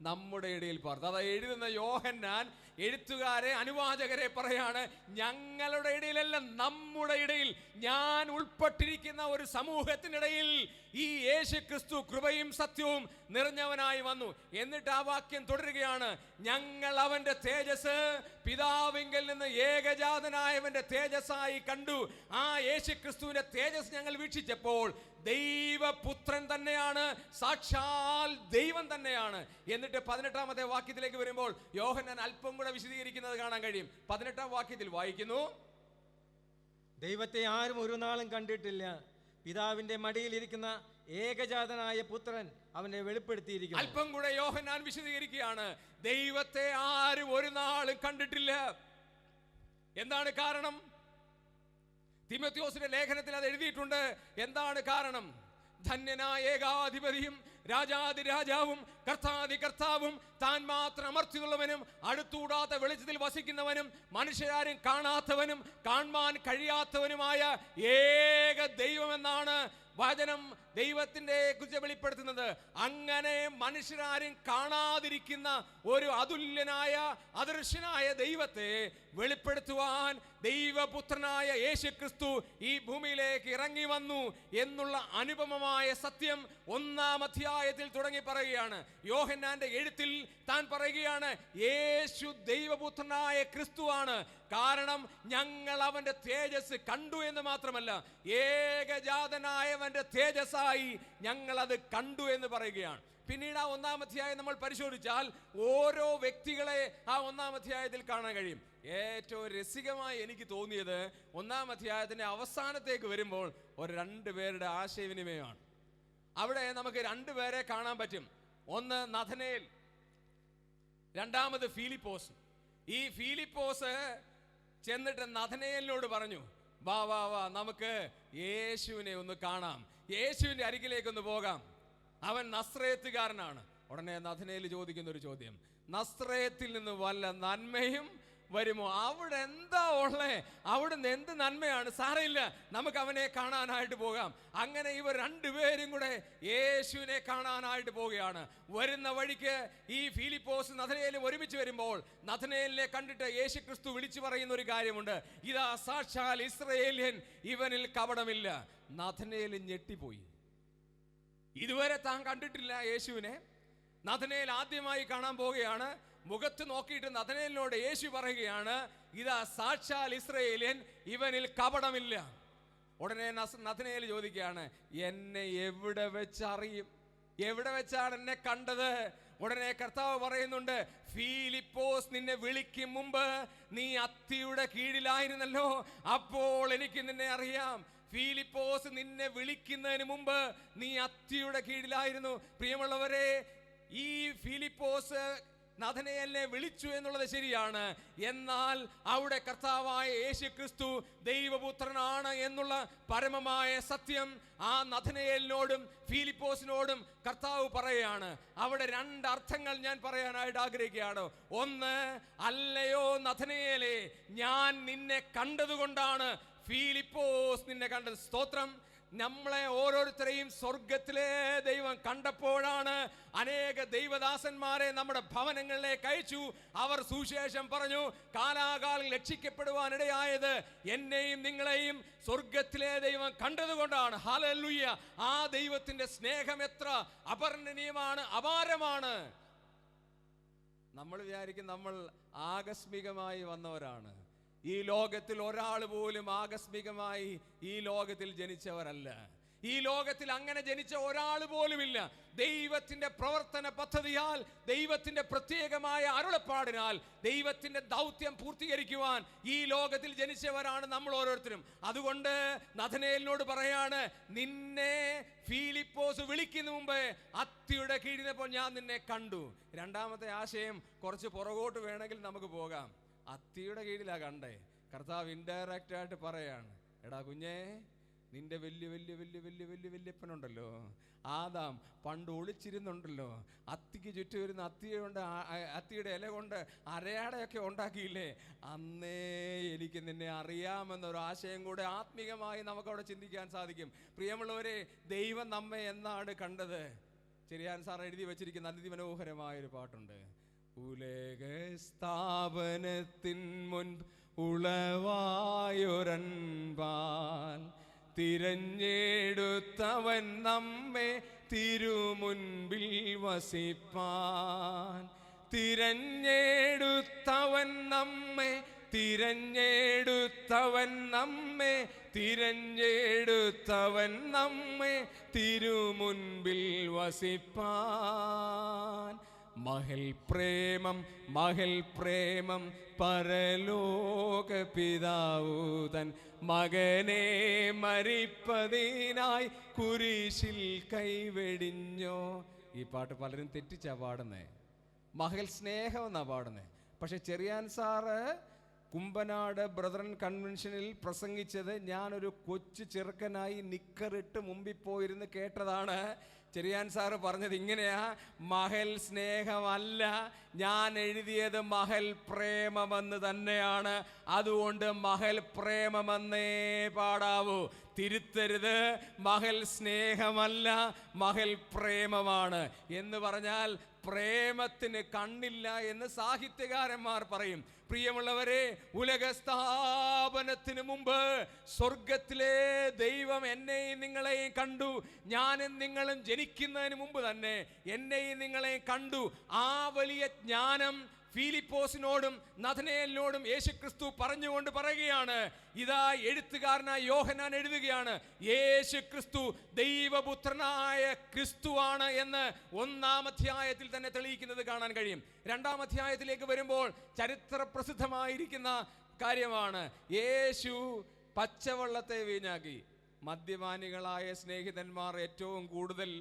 നമ്മുടെ ഇടയിൽ പാർത്തു. അതാ എഴുതുന്ന യോഹന്നാൻ എഴുത്തുകാരെ, അനുവാചകരെ പറയാണ്, ഞങ്ങളുടെ ഇടയിലല്ല, നമ്മുടെ ഇടയിൽ, ഞാൻ ഉൾപ്പെട്ടിരിക്കുന്ന ഒരു സമൂഹത്തിനിടയിൽ ഈ യേശുക്രിസ്തു കൃപയും സത്യവും നിറഞ്ഞവനായി വന്നു. എന്നിട്ട് ആ വാക്യം തുടരുകയാണ്, ഞങ്ങൾ അവന്റെ തേജസ് പിതാവിങ്കൽ നിന്ന് ഏകജാതനായവന്റെ തേജസ്സായി കണ്ടു. ആ യേശുക്രിസ്തുവിന്റെ തേജസ് ഞങ്ങൾ വീക്ഷിച്ചപ്പോൾ ദൈവപുത്രൻ തന്നെയാണ്, സാക്ഷാൽ ദൈവം തന്നെയാണ്. എന്നിട്ട് 18-ാമത്തെ വാക്യത്തിലേക്ക് വരുമ്പോൾ യോഹന്നാൻ അല്പം കൂടെ വിശദീകരിക്കുന്നത് കാണാൻ കഴിയും. 18-ാം വാക്യത്തിൽ വായിക്കുന്നു, ദൈവത്തെ ആരും ഒരു നാളും കണ്ടിട്ടില്ല, പിതാവിന്റെ മടിയിലിരിക്കുന്ന ഏകജാതനായ പുത്രൻ അവനെ വെളിപ്പെടുത്തിയിരിക്കുന്നു. അല്പം കൂടെ യോഹന്നാൻ വിശദീകരിക്കുകയാണ്, ദൈവത്തെ ആരും ഒരു നാളും കണ്ടിട്ടില്ല. എന്താണ് കാരണം? തിമോഥെയോസിന്റെ ലേഖനത്തിൽ അത് എഴുതിയിട്ടുണ്ട്. എന്താണ് കാരണം? ധന്യനായ ഏകാധിപതിയും രാജാതിരാജാവും കർത്താതി കർത്താവും താൻ മാത്രം അമർത്തിയുള്ളവനും അടുത്തൂടാത്ത വെളിച്ചത്തിൽ വസിക്കുന്നവനും മനുഷ്യരാരും കാണാത്തവനും കാണാൻ കഴിയാത്തവനുമായ ഏക ദൈവമെന്നാണ് വചനം ദൈവത്തിന്റെ കുറിച്ച് വെളിപ്പെടുത്തുന്നത്. അങ്ങനെ മനുഷ്യരാരും കാണാതിരിക്കുന്ന ഒരു അതുല്യനായ അദൃശ്യനായ ദൈവത്തെ വെളിപ്പെടുത്തുവാൻ ദൈവപുത്രനായ യേശുക്രിസ്തു ഈ ഭൂമിയിലേക്ക് ഇറങ്ങി വന്നു എന്നുള്ള അനുപമമായ സത്യം 1-ാം അധ്യായത്തിൽ തുടങ്ങി പറയുകയാണ്. യോഹന്നാന്റെ എഴുത്തിൽ താൻ പറയുകയാണ്, യേശു ദൈവപുത്രനായ ക്രിസ്തുവാണ്. കാരണം ഞങ്ങൾ അവന്റെ തേജസ് കണ്ടു എന്ന് മാത്രമല്ല, ഏകജാതനായവന്റെ തേജസ്സായി ഞങ്ങൾ അത് കണ്ടു എന്ന് പറയുകയാണ്. പിന്നീട് ആ 1-ാം അധ്യായം നമ്മൾ പരിശോധിച്ചാൽ ഓരോ വ്യക്തികളെ ആ 1-ാം അധ്യായത്തിൽ കാണാൻ കഴിയും. ഏറ്റവും രസികമായി എനിക്ക് തോന്നിയത് 1-ാം അധ്യായത്തിന്റെ അവസാനത്തേക്ക് വരുമ്പോൾ ഒരു 2 പേരുടെ ആശയവിനിമയമാണ്. അവിടെ നമുക്ക് 2 പേരെ കാണാൻ പറ്റും. ഒന്ന് നഥനയേൽ, രണ്ടാമത് ഫിലിപ്പോസ്. ഈ ഫിലിപ്പോസ് ചെന്നിട്ട് നഥനയേലിനോട് പറഞ്ഞു, വാ വാ വാ, നമുക്ക് യേശുവിനെ ഒന്ന് കാണാം, യേശുവിന്റെ അരികിലേക്കൊന്ന് പോകാം, അവൻ നസ്രയത്തുകാരനാണ്. ഉടനെ നഥനയേൽ ചോദിക്കുന്ന ഒരു ചോദ്യം, നസ്രയത്തിൽ നിന്ന് വല്ല നന്മയും വരുമോ? അവിടെ എന്താ ഉള്ളേ? അവിടുന്ന് എന്ത് നന്മയാണ്? സാരമില്ല, നമുക്ക് അവനെ കാണാനായിട്ട് പോകാം. അങ്ങനെ ഇവർ രണ്ടുപേരും കൂടെ യേശുവിനെ കാണാനായിട്ട് പോവുകയാണ്. വരുന്ന വഴിക്ക് ഈ ഫിലിപ്പോസ് നഥനയേലും ഒരുമിച്ച് വരുമ്പോൾ നഥനയേലിനെ കണ്ടിട്ട് യേശു ക്രിസ്തു വിളിച്ചു പറയുന്ന ഒരു കാര്യമുണ്ട്, ഇതാ സാക്ഷാൽ ഇസ്രായേല്യൻ, ഇവനിൽ കപടമില്ല. നഥനയേൽ ഞെട്ടിപ്പോയി. ഇതുവരെ താൻ കണ്ടിട്ടില്ല യേശുവിനെ. നഥനയേൽ ആദ്യമായി കാണാൻ പോവുകയാണ്. മുഖത്ത് നോക്കിയിട്ട് നഥനയേലിനോട് യേശു പറയുകയാണ്, ഇതാ സാക്ഷാൽ ഇസ്രായേല്യൻ, ഇവനിൽ കപടമില്ല. ഉടനെ നഥനയേൽ ചോദിക്കുകയാണ്, എന്നെ എവിടെ വെച്ചറിയും? എവിടെ വെച്ചാണ് എന്നെ കണ്ടത്? ഉടനെ കർത്താവ് പറയുന്നുണ്ട്, ഫിലിപ്പോസ് നിന്നെ വിളിക്കും മുമ്പ് നീ അത്തിയുടെ കീഴിലായിരുന്നല്ലോ, അപ്പോൾ എനിക്ക് നിന്നെ അറിയാം. ഫിലിപ്പോസ് നിന്നെ വിളിക്കുന്നതിന് മുമ്പ് നീ അത്തിയുടെ കീഴിലായിരുന്നു. പ്രിയമുള്ളവരെ, ഈ ഫിലിപ്പോസ് നഥനയേലിനെ വിളിച്ചു എന്നുള്ളത് ശരിയാണ്. എന്നാൽ അവിടെ കർത്താവായ യേശു ക്രിസ്തു ദൈവപുത്രനാണ് എന്നുള്ള പരമമായ സത്യം ആ നഥനയേലിനോടും ഫിലിപ്പോസിനോടും കർത്താവ് പറയുകയാണ്. അവിടെ രണ്ടർത്ഥങ്ങൾ ഞാൻ പറയാനായിട്ട് ആഗ്രഹിക്കുകയാണ്. ഒന്ന്, അല്ലയോ നഥനയേലേ, ഞാൻ നിന്നെ കണ്ടതുകൊണ്ടാണ് ഫിലിപ്പോസ് നിന്നെ കണ്ടത്. സ്തോത്രം. നമ്മളെ ഓരോരുത്തരെയും സ്വർഗത്തിലെ ദൈവം കണ്ടപ്പോഴാണ് അനേക ദൈവദാസന്മാരെ നമ്മുടെ ഭവനങ്ങളിലേക്ക് അയച്ചു. അവർ സുവിശേഷം പറഞ്ഞു. കാലാകാലം രക്ഷിക്കപ്പെടുവാനിടയായത് എന്നെയും നിങ്ങളെയും സ്വർഗത്തിലെ ദൈവം കണ്ടതുകൊണ്ടാണ്. ഹല്ലേലൂയ. ആ ദൈവത്തിന്റെ സ്നേഹം എത്ര അപർണ്ണനീയമാണ്, അപാരമാണ്. നമ്മൾ വിചാരിക്കും നമ്മൾ ആകസ്മികമായി വന്നവരാണ്. ഈ ലോകത്തിൽ ഒരാൾ പോലും ആകസ്മികമായി ഈ ലോകത്തിൽ ജനിച്ചവരല്ല. ഈ ലോകത്തിൽ അങ്ങനെ ജനിച്ച ഒരാൾ പോലുമില്ല. ദൈവത്തിന്റെ പ്രവർത്തന പദ്ധതിയാൽ, ദൈവത്തിന്റെ പ്രത്യേകമായ അരുളപ്പാടിനാൽ, ദൈവത്തിന്റെ ദൗത്യം പൂർത്തീകരിക്കുവാൻ ഈ ലോകത്തിൽ ജനിച്ചവരാണ് നമ്മൾ ഓരോരുത്തരും. അതുകൊണ്ട് നഥനയേലിനോട് പറയാണ്, നിന്നെ ഫിലിപ്പോസ് വിളിക്കുന്ന മുമ്പേ അത്തിയുടെ കീഴിൽ ഞാൻ നിന്നെ കണ്ടു. രണ്ടാമത്തെ ആശയം കുറച്ച് പുറകോട്ട് വേണമെങ്കിൽ നമുക്ക് പോകാം. അത്തിയുടെ കീഴിലാ കണ്ടേ. കർത്താവ് ഇൻഡയറക്റ്റ് ആയിട്ട് പറയാണ്, എടാ കുഞ്ഞേ, നിന്റെ വല്യപ്പനുണ്ടല്ലോ ആദാം, പണ്ട് ഒളിച്ചിരുന്നുണ്ടല്ലോ, അത്തിക്ക് ചുറ്റും വരുന്ന അത്തിയുടെ ഇല കൊണ്ട് അരയാടയൊക്കെ ഉണ്ടാക്കിയില്ലേ, അന്നേ എനിക്ക് നിന്നെ അറിയാമെന്നൊരു ആശയം കൂടെ ആത്മീകമായി നമുക്കവിടെ ചിന്തിക്കാൻ സാധിക്കും. പ്രിയമുള്ളവരെ, ദൈവം നമ്മെ എന്നാണ് കണ്ടത്? ചെറിയാൻ സാർ എഴുതി വെച്ചിരിക്കുന്ന അതിമനോഹരമായൊരു പാട്ടുണ്ട്. ഉലകസ്ഥാപനത്തിൻ മുൻപ് ഉളവായൊരൻപാൽ തിരഞ്ഞെടുത്തവൻ നമ്മെ തിരുമുൻപിൽ വസിപ്പാൻ. തിരഞ്ഞെടുത്തവൻ നമ്മെ തിരുമുൻപിൽ വസിപ്പാൻ. മഹൽ പ്രേമം പരലോക പിതാവുതൻ മകനെ മരിപ്പതിനായി കുരിശിൽ കൈവെടിഞ്ഞോ. ഈ പാട്ട് പലരും തെറ്റിച്ചാ പാടുന്നേ. മഹൽ സ്നേഹം എന്നാ പാടുന്നേ. പക്ഷെ ചെറിയാൻ സാറ് കുമ്പനാട് ബ്രദറൻ കൺവെൻഷനിൽ പ്രസംഗിച്ചത് ഞാനൊരു കൊച്ചു ചെറുക്കനായി നിക്കറിട്ട് മുമ്പിൽ പോയിരുന്ന് കേട്ടതാണ്. ചെറിയാൻ സാറ് പറഞ്ഞത് ഇങ്ങനെയാ, മഹൽ സ്നേഹമല്ല, ഞാൻ എഴുതിയത് മഹൽ പ്രേമമെന്ന് തന്നെയാണ്. അതുകൊണ്ട് മഹൽ പ്രേമമെന്നേ പാടാവൂ. തിരുത്തരുത്, മഹൽ സ്നേഹമല്ല, മഹൽ പ്രേമമാണ്. എന്ന് പറഞ്ഞാൽ പ്രേമത്തിന് കണ്ണില്ല എന്ന് സാഹിത്യകാരന്മാർ പറയും. പ്രിയമുള്ളവരെ, ഉലകസ്ഥാപനത്തിന് മുമ്പ് സ്വർഗത്തിലെ ദൈവം എന്നെയും നിങ്ങളെയും കണ്ടു. ഞാനും നിങ്ങളും ജനിക്കുന്നതിന് മുമ്പ് തന്നെ എന്നെയും നിങ്ങളെയും കണ്ടു. ആ വലിയ ജ്ഞാനം ഫിലിപ്പോസിനോടും നഥനയേലിനോടും യേശുക്രിസ്തു പറഞ്ഞുകൊണ്ട് പറയുകയാണ്. ഇതാ എഴുത്തുകാരനായ യോഹന്നാൻ എഴുതുകയാണ്, യേശുക്രിസ്തു ദൈവപുത്രനായ ക്രിസ്തുവാണ് എന്ന് 1-ാം അധ്യായത്തിൽ തന്നെ തെളിയിക്കുന്നത് കാണാൻ കഴിയും. 2-ാം അധ്യായത്തിലേക്ക് വരുമ്പോൾ ചരിത്ര പ്രസിദ്ധമായിരിക്കുന്ന കാര്യമാണ്. യേശു പച്ചവെള്ളത്തെ വീഞ്ഞാക്കി. മദ്യപാനികളായ സ്നേഹിതന്മാർ ഏറ്റവും കൂടുതൽ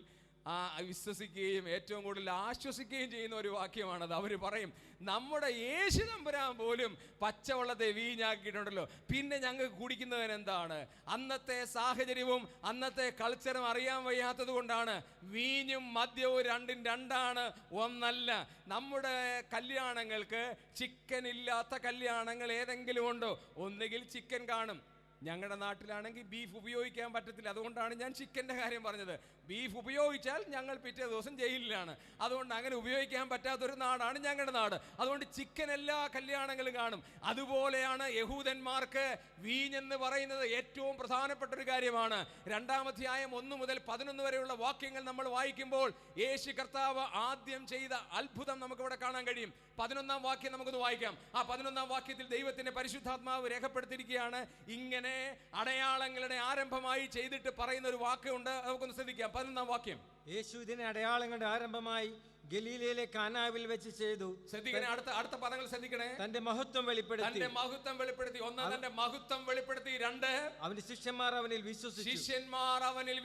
വിശ്വസിക്കുകയും ഏറ്റവും കൂടുതൽ ആശ്വസിക്കുകയും ചെയ്യുന്ന ഒരു വാക്യമാണത്. അവർ പറയും, നമ്മുടെ യേശു തമ്പുരാൻ പോലും പച്ചവെള്ളത്തെ വീഞ്ഞാക്കിയിട്ടുണ്ടല്ലോ, പിന്നെ ഞങ്ങൾക്ക് കുടിക്കുന്നതിന് എന്താണ്? അന്നത്തെ സാഹചര്യവും അന്നത്തെ കൾച്ചറും അറിയാൻ വയ്യാത്തത് കൊണ്ടാണ് വീഞ്ഞും മദ്യവും രണ്ടും രണ്ടാണ്, ഒന്നല്ല. നമ്മുടെ കല്യാണങ്ങൾക്ക് ചിക്കൻ ഇല്ലാത്ത കല്യാണങ്ങൾ ഏതെങ്കിലും ഉണ്ടോ? ഒന്നുകിൽ ചിക്കൻ കാണും. ഞങ്ങളുടെ നാട്ടിലാണെങ്കിൽ ബീഫ് ഉപയോഗിക്കാൻ പറ്റത്തില്ല. അതുകൊണ്ടാണ് ഞാൻ ചിക്കൻ്റെ കാര്യം പറഞ്ഞത്. ബീഫ് ഉപയോഗിച്ചാൽ ഞങ്ങൾ പിറ്റേ ദിവസം ജയിലിലാണ്. അതുകൊണ്ട് അങ്ങനെ ഉപയോഗിക്കാൻ പറ്റാത്തൊരു നാടാണ് ഞങ്ങളുടെ നാട്. അതുകൊണ്ട് ചിക്കൻ എല്ലാ കല്യാണങ്ങളും കാണും. അതുപോലെയാണ് യഹൂദന്മാർക്ക് വീഞ്ഞെന്ന് പറയുന്നത് ഏറ്റവും പ്രധാനപ്പെട്ട ഒരു കാര്യമാണ്. 2-ാം അധ്യായം 1 മുതൽ 11 വരെയുള്ള വാക്യങ്ങൾ നമ്മൾ വായിക്കുമ്പോൾ യേശു കർത്താവ് ആദ്യം ചെയ്ത അത്ഭുതം നമുക്കിവിടെ കാണാൻ കഴിയും. 11-ാം വാക്യം നമുക്കൊന്ന് വായിക്കാം. ആ 11-ാം വാക്യത്തിൽ ദൈവത്തിന്റെ പരിശുദ്ധാത്മാവ് രേഖപ്പെടുത്തിയിരിക്കുകയാണ്. ഇങ്ങനെ അടയാളങ്ങളുടെ ആരംഭമായി ചെയ്തിട്ട് പറയുന്ന ഒരു വാക്കുണ്ട്, നമുക്കൊന്ന് ശ്രദ്ധിക്കാം. 11-ാം വാക്യം. യേശു ഇതിനെ അടയാളങ്ങളുടെ ആരംഭമായി ഗലീലയിലെ കാനാവിൽ വെച്ച് ചെയ്തു. ശ്രദ്ധിക്കണേ, അടുത്ത പദങ്ങൾ ശ്രദ്ധിക്കണേ. തന്റെ മഹത്വം വെളിപ്പെടുത്തി. തന്റെ മഹത്വം വെളിപ്പെടുത്തി. ഒന്ന്, തന്റെ മഹത്വം വെളിപ്പെടുത്തി. 2, അവന്റെ ശിഷ്യന്മാർ അവനിൽ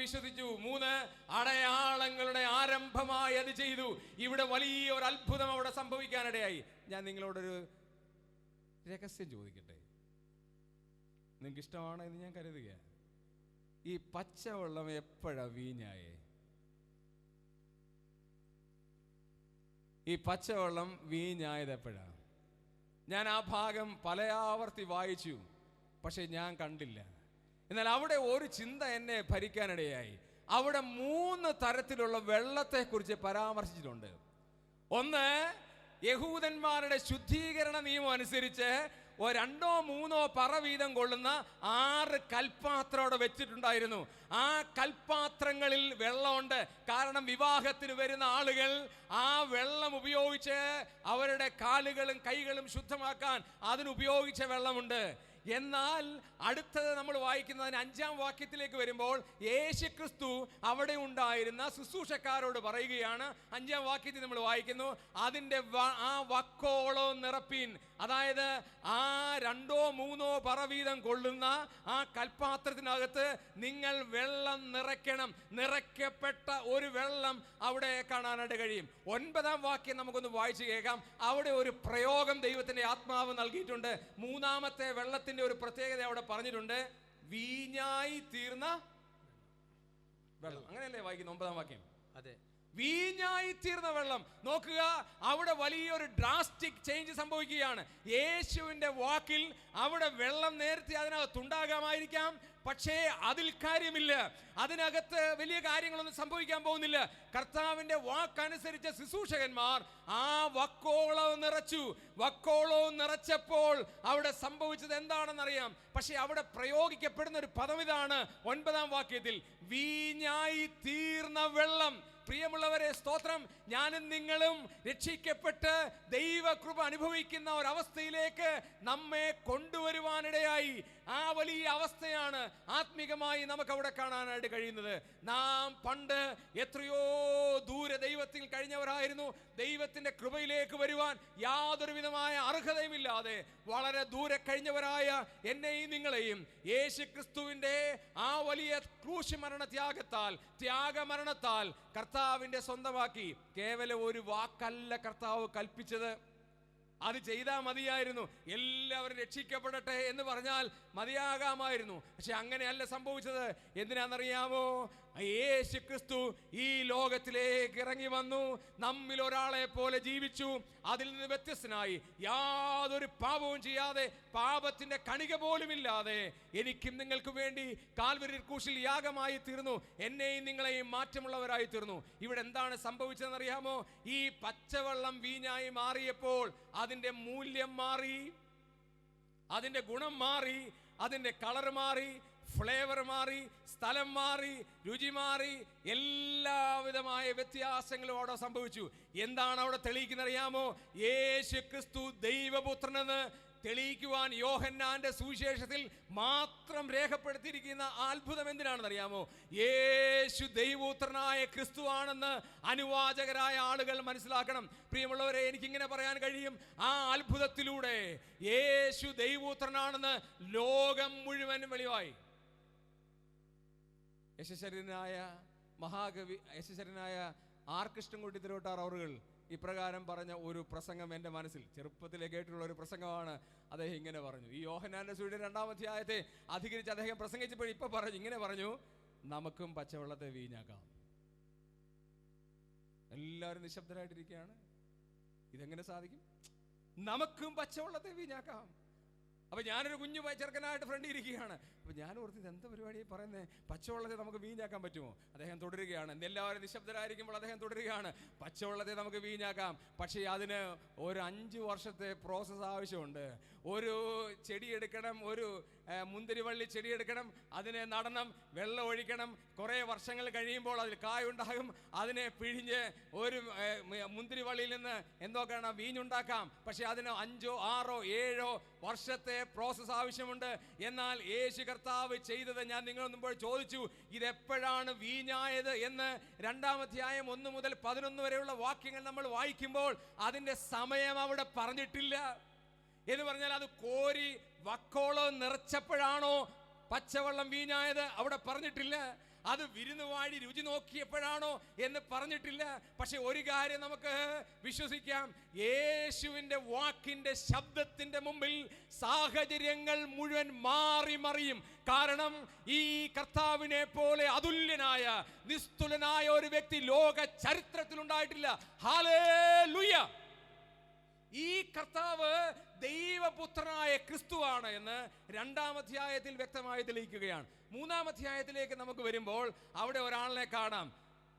വിശ്വസിച്ചു. 3, അടയാളങ്ങളുടെ ആരംഭമായി അത് ചെയ്തു. ഇവിടെ വലിയൊരു അത്ഭുതം അവിടെ സംഭവിക്കാനിടയായി. ഞാൻ നിങ്ങളോടൊരു രഹസ്യം ചോദിക്കട്ടെ, നിങ്ങൾക്ക് ഇഷ്ടമാണ് എന്ന് ഞാൻ കരുതുക. ഈ പച്ചവെള്ളം എപ്പോഴാ വീഞ്ഞായേ? ഈ പച്ചവെള്ളം വീഞ്ഞായത് എപ്പോഴാ? ഞാൻ ആ ഭാഗം പല ആവർത്തി വായിച്ചു, പക്ഷെ ഞാൻ കണ്ടില്ല. എന്നാൽ അവിടെ ഒരു ചിന്ത എന്നെ ഭരിക്കാനിടയായി. അവിടെ 3 തരത്തിലുള്ള വെള്ളത്തെക്കുറിച്ച് പരാമർശിച്ചിട്ടുണ്ട്. ഒന്ന്, യഹൂദന്മാരുടെ ശുദ്ധീകരണ നിയമം അനുസരിച്ച് 2-3 പറ വീതം കൊള്ളുന്ന 6 കൽപ്പാത്രം അവിടെ വെച്ചിട്ടുണ്ടായിരുന്നു. ആ കൽപ്പാത്രങ്ങളിൽ വെള്ളമുണ്ട്. കാരണം വിവാഹത്തിന് വരുന്ന ആളുകൾ ആ വെള്ളം ഉപയോഗിച്ച് അവരുടെ കാലുകളും കൈകളും ശുദ്ധമാക്കാൻ അതിനുപയോഗിച്ച വെള്ളമുണ്ട്. എന്നാൽ അടുത്തത് നമ്മൾ വായിക്കുന്നതിന് 5-ാം വാക്യത്തിലേക്ക് വരുമ്പോൾ യേശുക്രിസ്തു അവിടെ ഉണ്ടായിരുന്ന ശുശ്രൂഷക്കാരോട് പറയുകയാണ്. 5-ാം വാക്യത്തിൽ നമ്മൾ വായിക്കുന്നു, അതിൻ്റെ ആ വക്കോളം നിറപ്പീൻ. അതായത് ആ 2-3 പറ വീതം കൊള്ളുന്ന ആ കൽപ്പാത്രത്തിനകത്ത് നിങ്ങൾ വെള്ളം നിറയ്ക്കണം. നിറയ്ക്കപ്പെട്ട ഒരു വെള്ളം അവിടെ കാണാനായിട്ട് കഴിയും. 9-ാം വാക്യം നമുക്കൊന്ന് വായിച്ചു കേൾക്കാം. അവിടെ ഒരു പ്രയോഗം ദൈവത്തിന്റെ ആത്മാവ് നൽകിയിട്ടുണ്ട്. 3-ാമത്തെ വെള്ളത്തിന്റെ ഒരു പ്രത്യേകത അവിടെ പറഞ്ഞിട്ടുണ്ട്, വീഞ്ഞായി തീർന്ന വെള്ളം. അങ്ങനെയല്ലേ വായിക്കുന്നു 9-ാം വാക്യം? അതെ, വീഞ്ഞായി തീർന്ന വെള്ളം. നോക്കുക, അവിടെ വലിയൊരു ഡ്രാസ്റ്റിക് ചേഞ്ച് സംഭവിക്കുകയാണ്. യേശുവിന്റെ വാക്കിൽ അവിടെ വെള്ളം നേരത്തെ അതിനകത്തുണ്ടാകാമായിരിക്കാം, പക്ഷേ അതിൽ കാര്യമില്ല. അതിനകത്ത് വലിയ കാര്യങ്ങളൊന്നും സംഭവിക്കാൻ പോകുന്നില്ല. കർത്താവിന്റെ വാക്കനുസരിച്ച ശുശ്രൂഷകന്മാർ ആ വക്കോളവും നിറച്ചു. വക്കോളവും നിറച്ചപ്പോൾ അവിടെ സംഭവിച്ചത് എന്താണെന്നറിയാം. പക്ഷെ അവിടെ പ്രയോഗിക്കപ്പെടുന്ന ഒരു പദം ഇതാണ് 9-ാം വാക്യത്തിൽ, വീഞ്ഞായി തീർന്ന വെള്ളം. പ്രിയമുള്ളവരെ, സ്തോത്രം. ഞാനും നിങ്ങളും രക്ഷിക്കപ്പെട്ട് ദൈവകൃപ അനുഭവിക്കുന്ന ഒരവസ്ഥയിലേക്ക് നമ്മെ കൊണ്ടുവരുവാനിടയായി. ആ വലിയ അവസ്ഥയാണ് ആത്മീകമായി നമുക്ക് അവിടെ കാണാനായിട്ട് കഴിയുന്നത്. നാം പണ്ട് എത്രയോ ദൂരെ ദൈവത്തിൽ കഴിഞ്ഞവരായിരുന്നു. ദൈവത്തിന്റെ കൃപയിലേക്ക് വരുവാൻ യാതൊരു വിധമായ അർഹതയുമില്ലാതെ വളരെ ദൂരെ കഴിഞ്ഞവരായ എന്നെയും നിങ്ങളെയും യേശുക്രിസ്തുവിന്റെ ആ വലിയ ക്രൂശ് മരണ ത്യാഗമരണത്താൽ കർത്താവിന്റെ സ്വന്തമാക്കി. കേവലം ഒരു വാക്കല്ല കർത്താവ് കൽപ്പിച്ചത്, അത് ചെയ്താൽ മതിയായിരുന്നു. എല്ലാവരും രക്ഷിക്കപ്പെടട്ടെ എന്ന് പറഞ്ഞാൽ മതിയാകാമായിരുന്നു. പക്ഷെ അങ്ങനെയല്ല സംഭവിച്ചത്. എന്തിനാണെന്നറിയാമോ? യേശുക്രിസ്തു ഈ ലോകത്തിലേക്ക് ഇറങ്ങി വന്നു, നമ്മിൽ ഒരാളെ പോലെ ജീവിച്ചു. അതിൽ നിന്ന് വ്യത്യസ്തനായി, യാതൊരു പാപവും ചെയ്യാതെ, പാപത്തിന്റെ കണിക പോലും ഇല്ലാതെ എനിക്കും നിങ്ങൾക്ക് വേണ്ടി കാൽവരി ക്രൂശിൽ യാഗമായി തീർന്നു. എന്നെയും നിങ്ങളെയും മാറ്റമുള്ളവരായി തീർന്നു. ഇവിടെ എന്താണ് സംഭവിച്ചതെന്നറിയാമോ? ഈ പച്ചവെള്ളം വീഞ്ഞായി മാറിയപ്പോൾ അതിന്റെ മൂല്യം മാറി, അതിന്റെ ഗുണം മാറി, അതിന്റെ കളർ മാറി, ഫ്ലേവർ മാറി, സ്ഥലം മാറി, രുചി മാറി, എല്ലാവിധമായ വ്യത്യാസങ്ങളും അവിടെ സംഭവിച്ചു. എന്താണ് അവിടെ തെളിയിക്കുന്നത് അറിയാമോ? യേശുക്രിസ്തു ദൈവപുത്രനെന്ന് തെളിയിക്കുവാൻ യോഹന്നാന്റെ സുവിശേഷത്തിൽ മാത്രം രേഖപ്പെടുത്തിയിരിക്കുന്ന അത്ഭുതം എന്തിനാണെന്ന് അറിയാമോ? യേശു ദൈവപുത്രനായ ക്രിസ്തുവാണെന്ന് അനുവാചകരായ ആളുകൾ മനസ്സിലാക്കണം. പ്രിയമുള്ളവരെ, എനിക്കിങ്ങനെ പറയാൻ കഴിയും, ആ അത്ഭുതത്തിലൂടെ യേശു ദൈവപുത്രനാണെന്ന് ലോകം മുഴുവനും വെളിവായി. യശശരീരനായ മഹാകവി യശസ്വരനായ ആർക്കിഷ്ടൻകുട്ടി തിരുവട്ടാർ അവറുകൾ ഇപ്രകാരം പറഞ്ഞ ഒരു പ്രസംഗം എൻ്റെ മനസ്സിൽ ചെറുപ്പത്തിലെ കേട്ടിട്ടുള്ള ഒരു പ്രസംഗമാണ്. അദ്ദേഹം ഇങ്ങനെ പറഞ്ഞു, ഈ യോഹന്നാന്റെ സുവിശേഷം 2-ാം അധ്യായത്തെ അധികരിച്ച് അദ്ദേഹം പ്രസംഗിച്ചപ്പോൾ ഇപ്പൊ പറഞ്ഞു, ഇങ്ങനെ പറഞ്ഞു, നമുക്കും പച്ചവെള്ളത്തെ വീഞ്ഞാക്കാം. എല്ലാവരും നിശബ്ദരായിട്ടിരിക്കുകയാണ്. ഇതെങ്ങനെ സാധിക്കും? നമുക്കും പച്ചവെള്ളത്തെ വീഞ്ഞാക്കാം. അപ്പൊ ഞാനൊരു കുഞ്ഞു ചെറുക്കനായിട്ട് ഫ്രണ്ടിൽ ഇരിക്കുകയാണ്. അപ്പൊ ഞാൻ ഓർത്തത് എന്താ പരിപാടി പറയുന്നത്, പച്ചവെള്ളത്തെ നമുക്ക് വീഞ്ഞാക്കാൻ പറ്റുമോ? അദ്ദേഹം തുടരുകയാണ്. എല്ലാവരും നിശബ്ദരായിരിക്കുമ്പോൾ അദ്ദേഹം തുടരുകയാണ്, പച്ചവെള്ളത്തെ നമുക്ക് വീഞ്ഞാക്കാം, പക്ഷേ അതിന് ഒരു 5 വർഷത്തെ പ്രോസസ്സ് ആവശ്യമുണ്ട്. ഒരു ചെടിയെടുക്കണം, ഒരു മുന്തിരിവള്ളി ചെടിയെടുക്കണം, അതിനെ നടണം, വെള്ളം ഒഴിക്കണം, കുറേ വർഷങ്ങൾ കഴിയുമ്പോൾ അതിൽ കായുണ്ടാകും, അതിനെ പിഴിഞ്ഞ് ഒരു മുന്തിരിവള്ളിയിൽ നിന്ന് എന്തൊക്കെയാണ് വീഞ്ഞുണ്ടാക്കാം. പക്ഷെ അതിന് 5, 6, 7 വർഷത്തെ പ്രോസസ്സ് ആവശ്യമുണ്ട്. എന്നാൽ യേശു കർത്താവ് ചെയ്തത് ഞാൻ നിങ്ങളുടെ മുമ്പ് ചോദിച്ചു, ഇതെപ്പോഴാണ് വീഞ്ഞായത് എന്ന് 2-ാം അധ്യായം 1 മുതൽ 11 വരെയുള്ള വാക്യങ്ങൾ നമ്മൾ വായിക്കുമ്പോൾ അതിന്റെ സമയം അവിടെ പറഞ്ഞിട്ടില്ല. എന്ന് പറഞ്ഞാൽ അത് കോരി വക്കോളം നിറച്ചപ്പോഴാണോ പച്ചവെള്ളം വീഞ്ഞായത് അവിടെ പറഞ്ഞിട്ടില്ല. അത് വിരുന്നുവാഴി രുചി നോക്കിയപ്പോഴാണോ എന്ന് പറഞ്ഞിട്ടില്ല. പക്ഷെ ഒരു കാര്യം നമുക്ക് വിശ്വസിക്കാം, യേശുവിന്റെ വാക്കിന്റെ ശബ്ദത്തിന്റെ മുമ്പിൽ സാഹചര്യങ്ങൾ മുഴുവൻ മാറി മറിയും. കാരണം ഈ കർത്താവിനെ പോലെ അതുല്യനായ നിസ്തുലനായ ഒരു വ്യക്തി ലോക ചരിത്രത്തിൽ ഉണ്ടായിട്ടില്ല. ഹല്ലേലൂയ! ഈ കർത്താവ് ദൈവപുത്രനായ ക്രിസ്തുവാണ് എന്ന് 2-ാം അധ്യായത്തിൽ വ്യക്തമായി തെളിയിക്കുകയാണ്. 3-ാം അധ്യായത്തിലേക്ക് നമുക്ക് വരുമ്പോൾ അവിടെ ഒരാളിനെ കാണാം,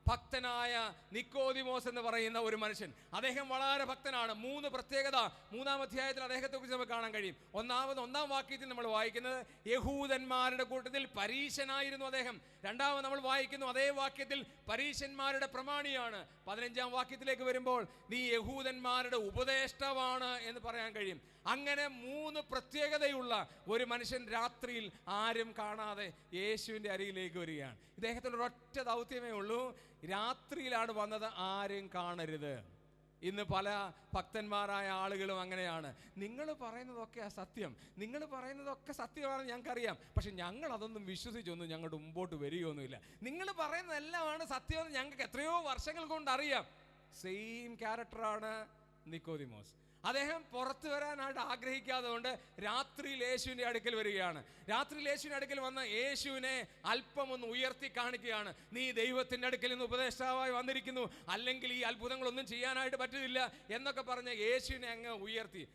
ഭക്തനായ നിക്കോദിമോസ് എന്ന് പറയുന്ന ഒരു മനുഷ്യൻ. അദ്ദേഹം വളരെ ഭക്തനാണ്. 3 പ്രത്യേകത 3-ാം അധ്യായത്തിൽ അദ്ദേഹത്തെ കുറിച്ച് നമുക്ക് കാണാൻ കഴിയും. 1-ാം വാക്യത്തിൽ നമ്മൾ വായിക്കുന്നത് യഹൂദന്മാരുടെ കൂട്ടത്തിൽ പരീശനായിരുന്നു അദ്ദേഹം. 2-ാമത് നമ്മൾ വായിക്കുന്നു അതേ വാക്യത്തിൽ പരീശന്മാരുടെ പ്രമാണിയാണ്. 15-ാം വാക്യത്തിലേക്ക് വരുമ്പോൾ നീ യഹൂദന്മാരുടെ ഉപദേഷ്ടാവാണ് എന്ന് പറയാൻ കഴിയും. അങ്ങനെ 3 പ്രത്യേകതയുള്ള ഒരു മനുഷ്യൻ രാത്രിയിൽ ആരും കാണാതെ യേശുവിൻ്റെ അരികിലേക്ക് വരികയാണ്. ഇദ്ദേഹത്തിന് ഒരൊറ്റ ദൗത്യമേ ഉള്ളൂ, രാത്രിയിലാണ് വന്നത്, ആരും കാണരുത്. ഇന്ന് പല ഭക്തന്മാരായ ആളുകളും അങ്ങനെയാണ്. നിങ്ങൾ പറയുന്നതൊക്കെ സത്യം, നിങ്ങൾ പറയുന്നതൊക്കെ സത്യമാണെന്ന് ഞങ്ങൾക്കറിയാം, പക്ഷെ ഞങ്ങൾ അതൊന്നും വിശ്വസിച്ചൊന്നും ഞങ്ങളുടെ മുമ്പോട്ട് വരികയൊന്നുമില്ല. നിങ്ങൾ പറയുന്നതെല്ലാമാണ് സത്യമെന്ന് ഞങ്ങൾക്ക് എത്രയോ വർഷങ്ങൾ കൊണ്ട് അറിയാം. സെയിം ക്യാരക്ടറാണ് നിക്കോദിമോസ്. അദ്ദേഹം പുറത്തു വരാനായിട്ട് ആഗ്രഹിക്കാതെ കൊണ്ട് രാത്രിയിൽ യേശുവിൻ്റെ അടുക്കൽ വരികയാണ്. രാത്രിയിൽ യേശുവിൻ്റെ അടുക്കൽ വന്ന യേശുവിനെ അല്പം ഒന്ന് ഉയർത്തി കാണിക്കുകയാണ്. നീ ദൈവത്തിൻ്റെ അടുക്കൽ നിന്ന് ഉപദേഷ്ടാവായി വന്നിരിക്കുന്നു, അല്ലെങ്കിൽ ഈ അത്ഭുതങ്ങളൊന്നും ചെയ്യാനായിട്ട് പറ്റില്ല എന്നൊക്കെ പറഞ്ഞ് യേശുവിനെ അങ്ങ് ഉയർത്തി.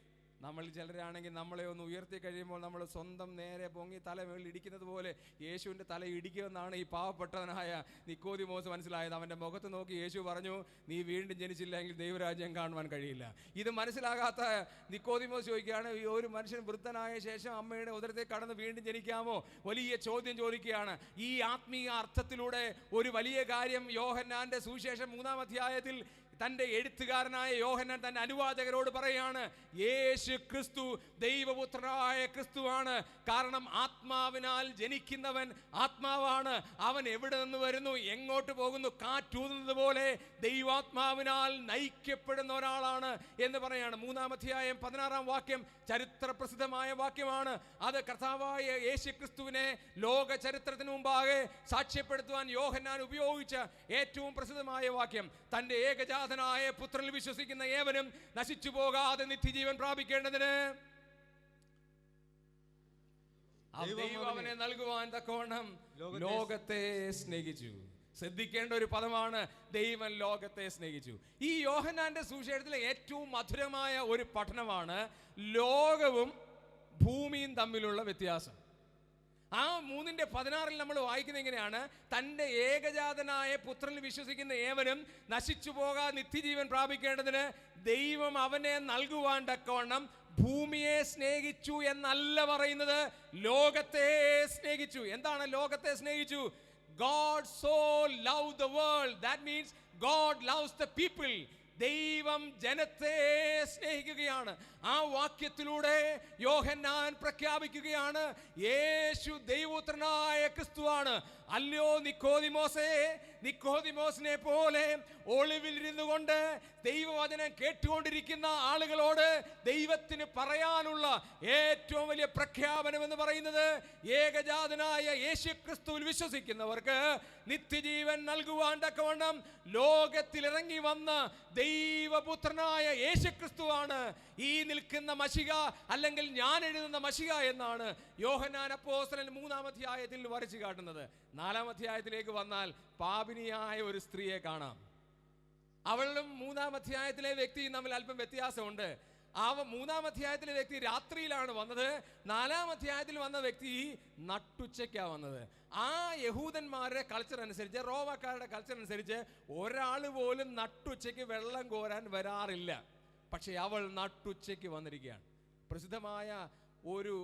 നമ്മൾ ചിലരാണെങ്കിൽ നമ്മളെ ഒന്ന് ഉയർത്തി കഴിയുമ്പോൾ നമ്മൾ സ്വന്തം നേരെ പൊങ്ങി തല മേളിൽ ഇടിക്കുന്നത് പോലെ യേശുവിൻ്റെ തല ഇടിക്കുമെന്നാണ് ഈ പാവപ്പെട്ടവനായ നിക്കോദിമോസ് മനസ്സിലായത്. അവൻ്റെ മുഖത്ത് നോക്കി യേശു പറഞ്ഞു, നീ വീണ്ടും ജനിച്ചില്ലെങ്കിൽ ദൈവരാജ്യം കാണുവാൻ കഴിയില്ല. ഇത് മനസ്സിലാകാത്ത നിക്കോദിമോസ് ചോദിക്കുകയാണ്, ഈ ഒരു മനുഷ്യൻ വൃദ്ധനായ ശേഷം അമ്മയുടെ ഉദരത്തെ കടന്ന് വീണ്ടും ജനിക്കാമോ? വലിയ ചോദ്യം ചോദിക്കുകയാണ്. ഈ ആത്മീയ അർത്ഥത്തിലൂടെ ഒരു വലിയ കാര്യം യോഹന്നാന്റെ സുവിശേഷം 3-ാം അധ്യായത്തിൽ തൻ്റെ എഴുത്തുകാരനായ യോഹന്നാൻ തൻ്റെ അനുവാചകരോട് പറയാണ്, യേശു ക്രിസ്തു ദൈവപുത്രനായ ക്രിസ്തുവാണ്. കാരണം ആത്മാവിനാൽ ജനിക്കുന്നവൻ ആത്മാവാണ്. അവൻ എവിടെ നിന്ന് വരുന്നു, എങ്ങോട്ട് പോകുന്നു, കാറ്റൂതുന്നത് പോലെ ദൈവാത്മാവിനാൽ നയിക്കപ്പെടുന്ന ഒരാളാണ് എന്ന് പറയാണ്. 3-ാം അധ്യായം 16-ാം വാക്യം ചരിത്ര പ്രസിദ്ധമായ വാക്യമാണ്. അത് കർത്താവായ യേശു ക്രിസ്തുവിനെ ലോക ചരിത്രത്തിന് മുമ്പാകെ സാക്ഷ്യപ്പെടുത്തുവാൻ യോഹന്നാൻ ഉപയോഗിച്ച ഏറ്റവും പ്രസിദ്ധമായ വാക്യം. തൻ്റെ ഏകജാതനായ പുത്രനിൽ വിശ്വസിക്കുന്ന ഏവനും നശിച്ചു പോകാതെ നിത്യജീവൻ പ്രാപിക്കേണ്ടതിന് ദൈവം അവനെ നൽകുവാൻ തക്കവണ്ണം ലോകത്തെ സ്നേഹിച്ചു. ശ്രദ്ധിക്കേണ്ട ഒരു പദമാണ്, ദൈവം ലോകത്തെ സ്നേഹിച്ചു. ഈ യോഹന്നാന്റെ സുവിശേഷത്തിലെ ഏറ്റവും മധുരമായ ഒരു പഠനമാണ് ലോകവും ഭൂമിയും തമ്മിലുള്ള വ്യത്യാസം. ആ 3:16 നമ്മൾ വായിക്കുന്നത് എങ്ങനെയാണ്? തൻ്റെ ഏകജാതനായ പുത്രനിൽ വിശ്വസിക്കുന്ന ഏവനും നശിച്ചു പോകാൻ നിത്യജീവൻ പ്രാപിക്കേണ്ടതിന് ദൈവം അവനെ നൽകുവാൻ തക്കവണ്ണം ഭൂമിയെ സ്നേഹിച്ചു എന്നല്ല പറയുന്നത്, ലോകത്തെ സ്നേഹിച്ചു. എന്താണ് ലോകത്തെ സ്നേഹിച്ചു? God so loved the world. That means God loves the people. ദൈവം ജനത്തെ സ്നേഹിക്കുകയാണ്. ആ വാക്യത്തിലൂടെ യോഹന്നാൻ പ്രഖ്യാപിക്കുകയാണ്, യേശു ദൈവപുത്രനായ ക്രിസ്തുവാണ്. അല്ലയോ നിക്കോദിമോസേ, നിക്കോദിമോസിനെ പോലെ ഒളിവിൽ ഇരുന്നു കൊണ്ട് ദൈവവചനം കേട്ടുകൊണ്ടിരിക്കുന്ന ആളുകളോട് ദൈവത്തിന് പറയാനുള്ള ഏറ്റവും വലിയ പ്രഖ്യാപനം എന്ന് പറയുന്നത്, ഏകജാതനായ യേശുക്രിസ്തുവിൽ വിശ്വസിക്കുന്നവർക്ക് നിത്യജീവൻ നൽകുവാൻ തക്കവണ്ണം ലോകത്തിൽ ഇറങ്ങി വന്ന ദൈവപുത്രനായ യേശുക്രിസ്തുവാണ് ഈ നിൽക്കുന്ന മശിഹ, അല്ലെങ്കിൽ ഞാൻ എഴുതുന്ന മശിഹ എന്നാണ് യോഹന്നാൻ അപ്പോസ്തലൻ 3-ാം അധ്യായത്തിൽ വരച്ചു കാട്ടുന്നത്. 4-ാം അധ്യായത്തിലേക്ക് വന്നാൽ പാപിനിയായ ഒരു സ്ത്രീയെ കാണാം. അവളും 3-ാം അധ്യായത്തിലെ വ്യക്തിയും തമ്മിൽ അല്പം വ്യത്യാസമുണ്ട്. 3-ാം അധ്യായത്തിലെ വ്യക്തി രാത്രിയിലാണ് വന്നത്. 4-ാം അധ്യായത്തിൽ വന്ന വ്യക്തി നട്ടുച്ചയ്ക്കാണ് വന്നത്. ആ യഹൂദന്മാരുടെ കൾച്ചർ അനുസരിച്ച്, റോമാക്കാരുടെ കൾച്ചർ അനുസരിച്ച് ഒരാൾ പോലും നട്ടുച്ചയ്ക്ക് വെള്ളം കോരാൻ വരാറില്ല. പക്ഷെ അവൾ നട്ടുച്ചയ്ക്ക് വന്നിരിക്കുകയാണ്. പ്രസിദ്ധമായ ഒരു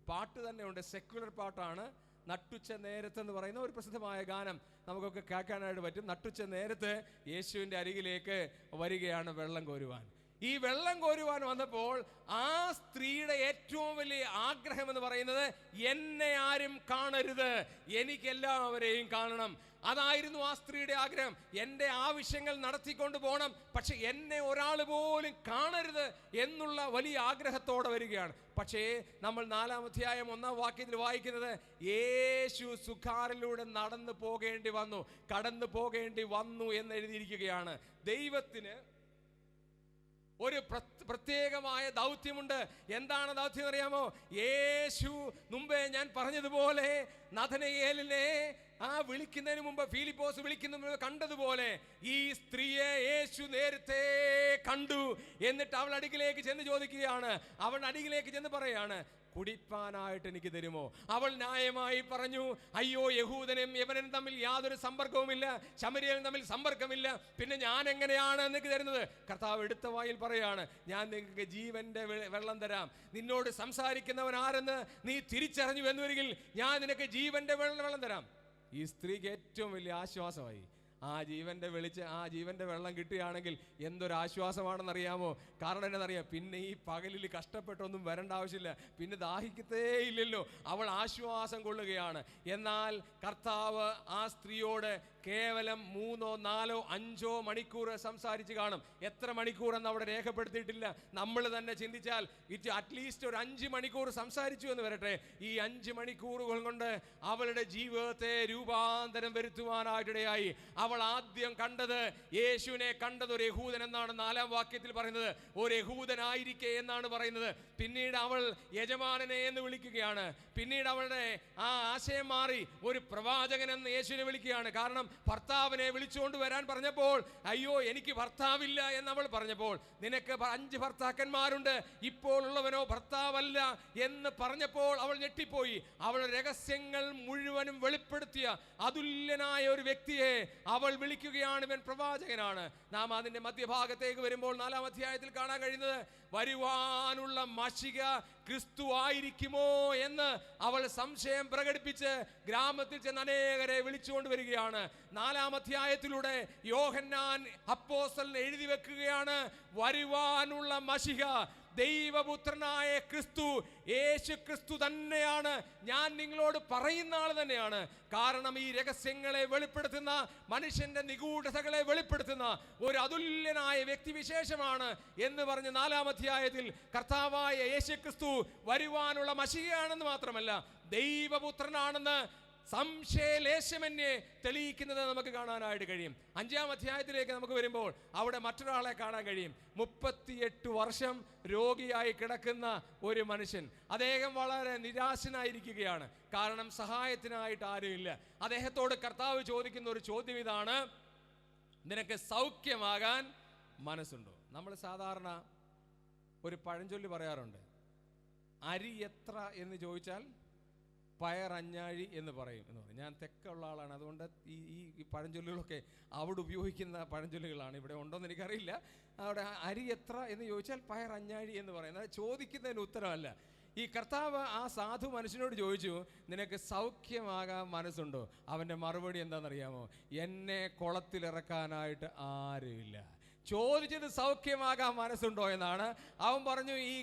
പാട്ട് തന്നെ ഉണ്ട്, സെക്യുലർ പാട്ടാണ്. നട്ടുച്ച നേരത്ത് എന്ന് പറയുന്ന ഒരു പ്രസിദ്ധമായ ഗാനം നമുക്കൊക്കെ കേൾക്കാനായിട്ട് പറ്റും. നട്ടുച്ച നേരത്ത് യേശുവിൻ്റെ അരികിലേക്ക് വരികയാണ് വെള്ളം കോരുവാൻ. ഈ വെള്ളം കോരുവാൻ വന്നപ്പോൾ ആ സ്ത്രീയുടെ ഏറ്റവും വലിയ ആഗ്രഹം എന്ന് പറയുന്നത്, എന്നെ ആരും കാണരുത്, എനിക്കെല്ലാവരെയും കാണണം. അതായിരുന്നു ആ സ്ത്രീയുടെ ആഗ്രഹം. എൻ്റെ ആവശ്യങ്ങൾ നടത്തിക്കൊണ്ട് പോകണം, പക്ഷെ എന്നെ ഒരാൾ പോലും കാണരുത് എന്നുള്ള വലിയ ആഗ്രഹത്തോടെ വരികയാണ്. പക്ഷേ നമ്മൾ 4-ാം അധ്യായം 1-ാം വാക്യത്തിൽ വായിക്കുന്നത്, യേശു സുഖാറിലൂടെ നടന്നു പോകേണ്ടി വന്നു, കടന്നു പോകേണ്ടി വന്നു എന്ന് എഴുതിയിരിക്കുകയാണ്. ദൈവത്തിന് ഒരു പ്രത്യേകമായ ദൗത്യമുണ്ട്. എന്താണ് ദൗത്യം അറിയാമോ? യേശു മുമ്പേ ഞാൻ പറഞ്ഞതുപോലെ നഥനയേലിനെ വിളിക്കുന്നതിന് മുമ്പ്, ഫിലിപ്പോസ് വിളിക്കുന്നതിന് മുമ്പ് കണ്ടതുപോലെ ഈ സ്ത്രീയെ യേശു നേരത്തെ കണ്ടു. എന്നിട്ട് അവൾ അടികിലേക്ക് ചെന്ന് ചോദിക്കുകയാണ്. അവൾ അടികിലേക്ക് ചെന്ന് പറയാണ്, കുടിപ്പാനായിട്ട് എനിക്ക് തരുമോ? അവൾ ന്യായമായി പറഞ്ഞു, അയ്യോ, യഹൂദനും യവനും തമ്മിൽ യാതൊരു സമ്പർക്കവുമില്ല, ശമരിയനും തമ്മിൽ സമ്പർക്കമില്ല, പിന്നെ ഞാൻ എങ്ങനെയാണ് എനിക്ക് തരുന്നത്? കർത്താവ് എടുത്ത വായിൽ പറയാണ്, ഞാൻ നിങ്ങൾക്ക് ജീവന്റെ വെള്ളം തരാം. നിന്നോട് സംസാരിക്കുന്നവൻ ആരെന്ന് നീ തിരിച്ചറിഞ്ഞു എന്നുവരികിൽ ഞാൻ നിനക്ക് ജീവന്റെ വെള്ളം തരാം. ഈ സ്ത്രീക്ക് ഏറ്റവും വലിയ ആശ്വാസമായി. ആ ജീവന്റെ വെള്ളം കിട്ടുകയാണെങ്കിൽ എന്തൊരു ആശ്വാസമാണെന്നറിയാമോ? കാരണം എന്നറിയാം, പിന്നെ ഈ പകലിൽ കഷ്ടപ്പെട്ടൊന്നും വരേണ്ട ആവശ്യമില്ല, പിന്നെ ദാഹിക്കത്തേ ഇല്ലല്ലോ. അവൾ ആശ്വാസം കൊള്ളുകയാണ്. എന്നാൽ കർത്താവ് ആ സ്ത്രീയോട് കേവലം 3, 4, 5 മണിക്കൂർ സംസാരിച്ച് കാണും. എത്ര മണിക്കൂറെന്ന് അവിടെ രേഖപ്പെടുത്തിയിട്ടില്ല. നമ്മൾ തന്നെ ചിന്തിച്ചാൽ അറ്റ്ലീസ്റ്റ് ഒരു 5 മണിക്കൂർ സംസാരിച്ചു എന്ന് വരട്ടെ. ഈ 5 മണിക്കൂറുകൾ കൊണ്ട് അവളുടെ ജീവിതത്തെ രൂപാന്തരം വരുത്തുവാനായിട്ടിടയായി. അവൾ ആദ്യം കണ്ടത്, യേശുവിനെ കണ്ടത് ഒരു യഹൂദൻ എന്നാണ് 4-ാം വാക്യത്തിൽ പറയുന്നത്. ഒരു യഹൂദനായിരിക്കെ എന്നാണ് പറയുന്നത്. പിന്നീട് അവൾ യജമാനനെ എന്ന് വിളിക്കുകയാണ്. പിന്നീട് അവളുടെ ആ ആശയം മാറി ഒരു പ്രവാചകൻ എന്ന് യേശുവിനെ വിളിക്കുകയാണ്. കാരണം ഭർത്താവിനെ വിളിച്ചുകൊണ്ട് വരാൻ പറഞ്ഞപ്പോൾ, അയ്യോ എനിക്ക് ഭർത്താവില്ല എന്നവൾ പറഞ്ഞപ്പോൾ, നിനക്ക് 5 ഭർത്താക്കന്മാരുണ്ട്, ഇപ്പോൾ ഉള്ളവനോ ഭർത്താവല്ല എന്ന് പറഞ്ഞപ്പോൾ അവൾ ഞെട്ടിപ്പോയി. അവൾ രഹസ്യങ്ങൾ മുഴുവനും വെളിപ്പെടുത്തിയ അതുല്യനായ ഒരു വ്യക്തിയെ അവൾ വിളിക്കുകയാണ്, ഇവൻ പ്രവാചകനാണ്. നാം അതിന്റെ മധ്യഭാഗത്തേക്ക് വരുമ്പോൾ 4-ാം അധ്യായത്തിൽ കാണാൻ കഴിയുന്നത്, വരുവാനുള്ള മശിഹ ക്രിസ്തു ആയിരിക്കുമോ എന്ന് അവൾ സംശയം പ്രകടിപ്പിച്ച് ഗ്രാമത്തിൽ ചെന്ന് അനേകരെ വിളിച്ചുകൊണ്ട് വരികയാണ്. 4-ാം അധ്യായത്തിലൂടെ യോഹന്നാൻ അപ്പോസ്തലൻ എഴുതി വെക്കുകയാണ്, വരുവാനുള്ള മശിഹ ദൈവപുത്രനായ ക്രിസ്തു, യേശു ക്രിസ്തു തന്നെയാണ്, ഞാൻ നിങ്ങളോട് പറയുന്ന ആൾ തന്നെയാണ്. കാരണം ഈ രഹസ്യങ്ങളെ വെളിപ്പെടുത്തുന്ന, മനുഷ്യന്റെ നിഗൂഢതകളെ വെളിപ്പെടുത്തുന്ന ഒരു അതുല്യനായ വ്യക്തിവിശേഷമാണ് എന്ന് പറഞ്ഞ് 4-ാം അധ്യായത്തിൽ കർത്താവായ യേശു ക്രിസ്തു വരുവാനുള്ള മശിഹയാണെന്ന് മാത്രമല്ല ദൈവപുത്രനാണെന്ന് സംശയലേശമന്യേ തെളിയിക്കുന്നത് നമുക്ക് കാണാനായിട്ട് കഴിയും. 5-ാം അധ്യായത്തിലേക്ക് നമുക്ക് വരുമ്പോൾ അവിടെ മറ്റൊരാളെ കാണാൻ കഴിയും. 38 വർഷം രോഗിയായി കിടക്കുന്ന ഒരു മനുഷ്യൻ. അദ്ദേഹം വളരെ നിരാശനായിരിക്കുകയാണ്. കാരണം സഹായത്തിനായിട്ട് ആരുമില്ല. അദ്ദേഹത്തോട് കർത്താവ് ചോദിക്കുന്ന ഒരു ചോദ്യം ഇതാണ്, നിനക്ക് സൗഖ്യമാകാൻ മനസ്സുണ്ടോ? നമ്മൾ സാധാരണ ഒരു പഴഞ്ചൊല്ല് പറയാറുണ്ട്, അരി എത്ര എന്ന് ചോദിച്ചാൽ പയറഞ്ഞാഴി എന്ന് പറയും എന്ന് പറയും. ഞാൻ തെക്കുള്ള ആളാണ്, അതുകൊണ്ട് ഈ പഴഞ്ചൊല്ലുകളൊക്കെ അവിടെ ഉപയോഗിക്കുന്ന പഴഞ്ചൊല്ലുകളാണ്. ഇവിടെ ഉണ്ടോയെന്ന് എനിക്കറിയില്ല. അവിടെ അരി എത്ര എന്ന് ചോദിച്ചാൽ പയറഞ്ഞാഴി എന്ന് പറയുന്നത് ചോദിക്കുന്നതിന് ഉത്തരമല്ല. ഈ കർത്താവ് ആ സാധു മനുഷ്യനോട് ചോദിച്ചു, നിനക്ക് സൗഖ്യമാകാൻ മനസ്സുണ്ടോ? അവൻ്റെ മറുപടി എന്താണെന്നറിയാമോ? എന്നെ കുളത്തിലിറക്കാനായിട്ട് ആരുമില്ല. ചോദിച്ചത് സൗഖ്യമാകാൻ മനസ്സുണ്ടോ എന്നാണ്. അവൻ പറഞ്ഞു, ഈ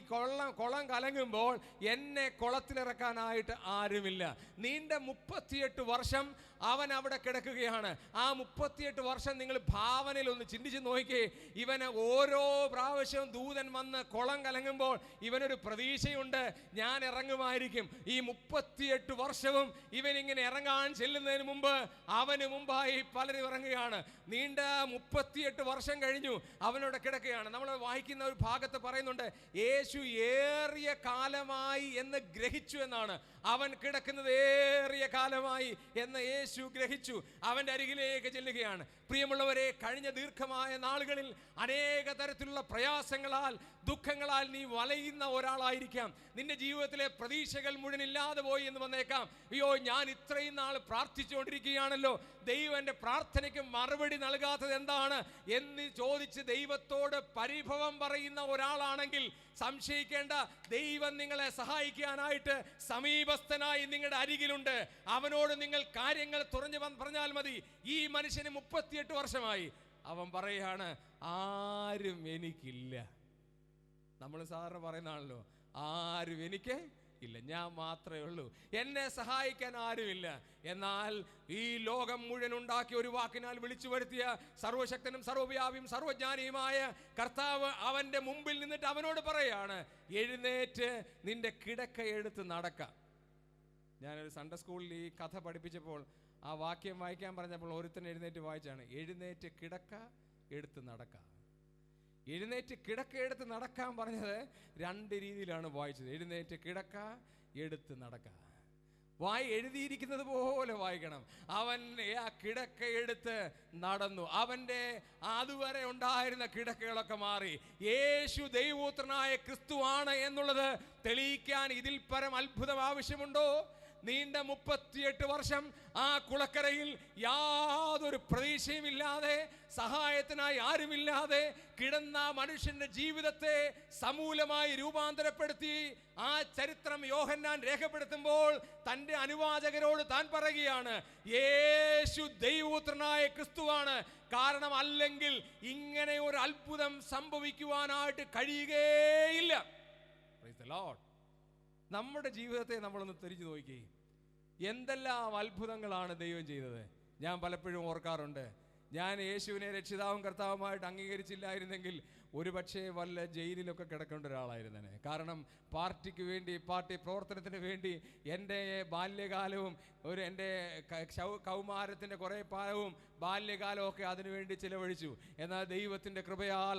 കുളം കലങ്ങുമ്പോൾ എന്നെ കുളത്തിലിറക്കാനായിട്ട് ആരുമില്ല. നീണ്ട 38 വർഷം അവൻ അവിടെ കിടക്കുകയാണ്. ആ 38 വർഷം നിങ്ങൾ ഭാവനയിൽ ഒന്ന് ചിന്തിച്ച് നോക്കിക്കേ. ഇവന് ഓരോ പ്രാവശ്യവും ദൂതൻ വന്ന് കുളം കലങ്ങുമ്പോൾ ഇവനൊരു പ്രതീക്ഷയുണ്ട്, ഞാൻ ഇറങ്ങുമായിരിക്കും. ഈ 38 വർഷവും ഇവൻ ഇങ്ങനെ ഇറങ്ങാൻ ചെല്ലുന്നതിന് മുമ്പ് അവന് മുമ്പായി പലരും ഇറങ്ങുകയാണ്. നീണ്ട 38 വർഷം കഴിഞ്ഞു അവനോട് കിടക്കുകയാണ്. നമ്മൾ വായിക്കുന്ന ഒരു ഭാഗത്ത് പറയുന്നുണ്ട്, യേശു ഏറിയ കാലമായി എന്ന് ഗ്രഹിച്ചു എന്നാണ്. അവൻ കിടക്കുന്നത് ഏറിയ കാലമായി എന്ന് യേശു ഗ്രഹിച്ചു. അവന്റെ അരികിലേക്ക് ചെല്ലുകയാണ്. പ്രിയമുള്ളവരെ, കഴിഞ്ഞ ദീർഘമായ നാളുകളിൽ അനേക തരത്തിലുള്ള പ്രയാസങ്ങളാൽ, ദുഃഖങ്ങളാൽ നീ വലയുന്ന ഒരാളായിരിക്കാം. നിന്റെ ജീവിതത്തിലെ പ്രതീക്ഷകൾ മുഴുവൻ ഇല്ലാതെ പോയി എന്ന് വന്നേക്കാം. അയ്യോ, ഞാൻ ഇത്രയും നാൾ പ്രാർത്ഥിച്ചുകൊണ്ടിരിക്കുകയാണല്ലോ, ദൈവം എൻ്റെ പ്രാർത്ഥനയ്ക്ക് മറുപടി നൽകാത്തത് എന്താണ് എന്ന് ചോദിച്ച് ദൈവത്തോട് പരിഭവം പറയുന്ന ഒരാളാണെങ്കിൽ സംശയിക്കേണ്ട. ദൈവം നിങ്ങളെ സഹായിക്കാനായിട്ട് സമീപസ്ഥനായി നിങ്ങളുടെ അരികിലുണ്ട്. അവനോട് നിങ്ങൾ കാര്യങ്ങൾ തുറഞ്ഞു പറഞ്ഞാൽ മതി. ഈ മനുഷ്യന് 38 വർഷമായി. അവൻ പറയാണ്, ആരും എനിക്കില്ല. നമ്മൾ സാധാരണ പറയുന്നതാണല്ലോ, ആരും എനിക്ക് ഇല്ല, ഞാൻ മാത്രമേ ഉള്ളൂ, എന്നെ സഹായിക്കാൻ ആരുമില്ല. എന്നാൽ ഈ ലോകം മുഴുവൻ ഉണ്ടാക്കി ഒരു വാക്കിനാൽ വിളിച്ചു വരുത്തിയ സർവശക്തനും സർവ്വവ്യാപിയും സർവജ്ഞാനിയുമായ കർത്താവ് അവന്റെ മുമ്പിൽ നിന്നിട്ട് അവനോട് പറയാണ്, എഴുന്നേറ്റ് നിന്റെ കിടക്ക എടുത്ത് നടക്കാം. ഞാനൊരു സൺഡേ സ്കൂളിൽ ഈ കഥ പഠിപ്പിച്ചപ്പോൾ ആ വാക്യം വായിക്കാൻ പറഞ്ഞപ്പോൾ ഒരുത്തൻ എഴുന്നേറ്റ് വായിച്ചാണ്, എഴുന്നേറ്റ് കിടക്ക എടുത്ത് നടക്കാം. എഴുന്നേറ്റ് കിടക്ക എടുത്ത് നടക്കാൻ പറഞ്ഞത് 2 രീതിയിലാണ് വായിച്ചത്. എഴുന്നേറ്റ് കിടക്ക എടുത്ത് നടക്കാം. എഴുതിയിരിക്കുന്നത് പോലെ വായിക്കണം. അവൻ ആ കിടക്ക എടുത്ത് നടന്നു. അവന്റെ അതുവരെ ഉണ്ടായിരുന്ന കിടക്കകളൊക്കെ മാറി. യേശു ദൈവപുത്രനായ ക്രിസ്തുവാണ് എന്നുള്ളത് തെളിയിക്കാൻ ഇതിൽ പരം അത്ഭുതം ആവശ്യമുണ്ടോ? നീണ്ട 38 വർഷം ആ കുളക്കരയിൽ യാതൊരു പ്രതീക്ഷയും ഇല്ലാതെ, സഹായത്തിനായി ആരുമില്ലാതെ കിടന്ന മനുഷ്യന്റെ ജീവിതത്തെ സമൂലമായി രൂപാന്തരപ്പെടുത്തി ആ ചരിത്രം യോഹന്നാൻ രേഖപ്പെടുത്തുമ്പോൾ തന്റെ അനുവാചകരോട് താൻ പറയുകയാണ്, യേശു ദൈവപുത്രനായ ക്രിസ്തുവാണ്. കാരണം അല്ലെങ്കിൽ ഇങ്ങനെ ഒരു അത്ഭുതം സംഭവിക്കുവാനായിട്ട് കഴിയുകയില്ല. Praise the Lord. നമ്മുടെ ജീവിതത്തെ നമ്മളൊന്ന് തിരിച്ചു നോക്കി. എന്തെല്ലാം അത്ഭുതങ്ങളാണ് ദൈവം ചെയ്തത്. ഞാൻ പലപ്പോഴും ഓർക്കാറുണ്ട്, ഞാൻ യേശുവിനെ രക്ഷിതാവും കർത്താവുമായിട്ട് അംഗീകരിച്ചില്ലായിരുന്നെങ്കിൽ ഒരുപക്ഷെ വല്ല ജയിലിലൊക്കെ കിടക്കേണ്ട ഒരാളായിരുന്നേ. കാരണം പാർട്ടിക്ക് വേണ്ടി, പാർട്ടി പ്രവർത്തനത്തിന് വേണ്ടി എൻ്റെ ബാല്യകാലവും എൻ്റെ കൗമാരത്തിൻ്റെ കുറേ കാലവും ബാല്യകാലവും ഒക്കെ അതിനുവേണ്ടി ചിലവഴിച്ചു. എന്നാൽ ദൈവത്തിൻ്റെ കൃപയാൽ,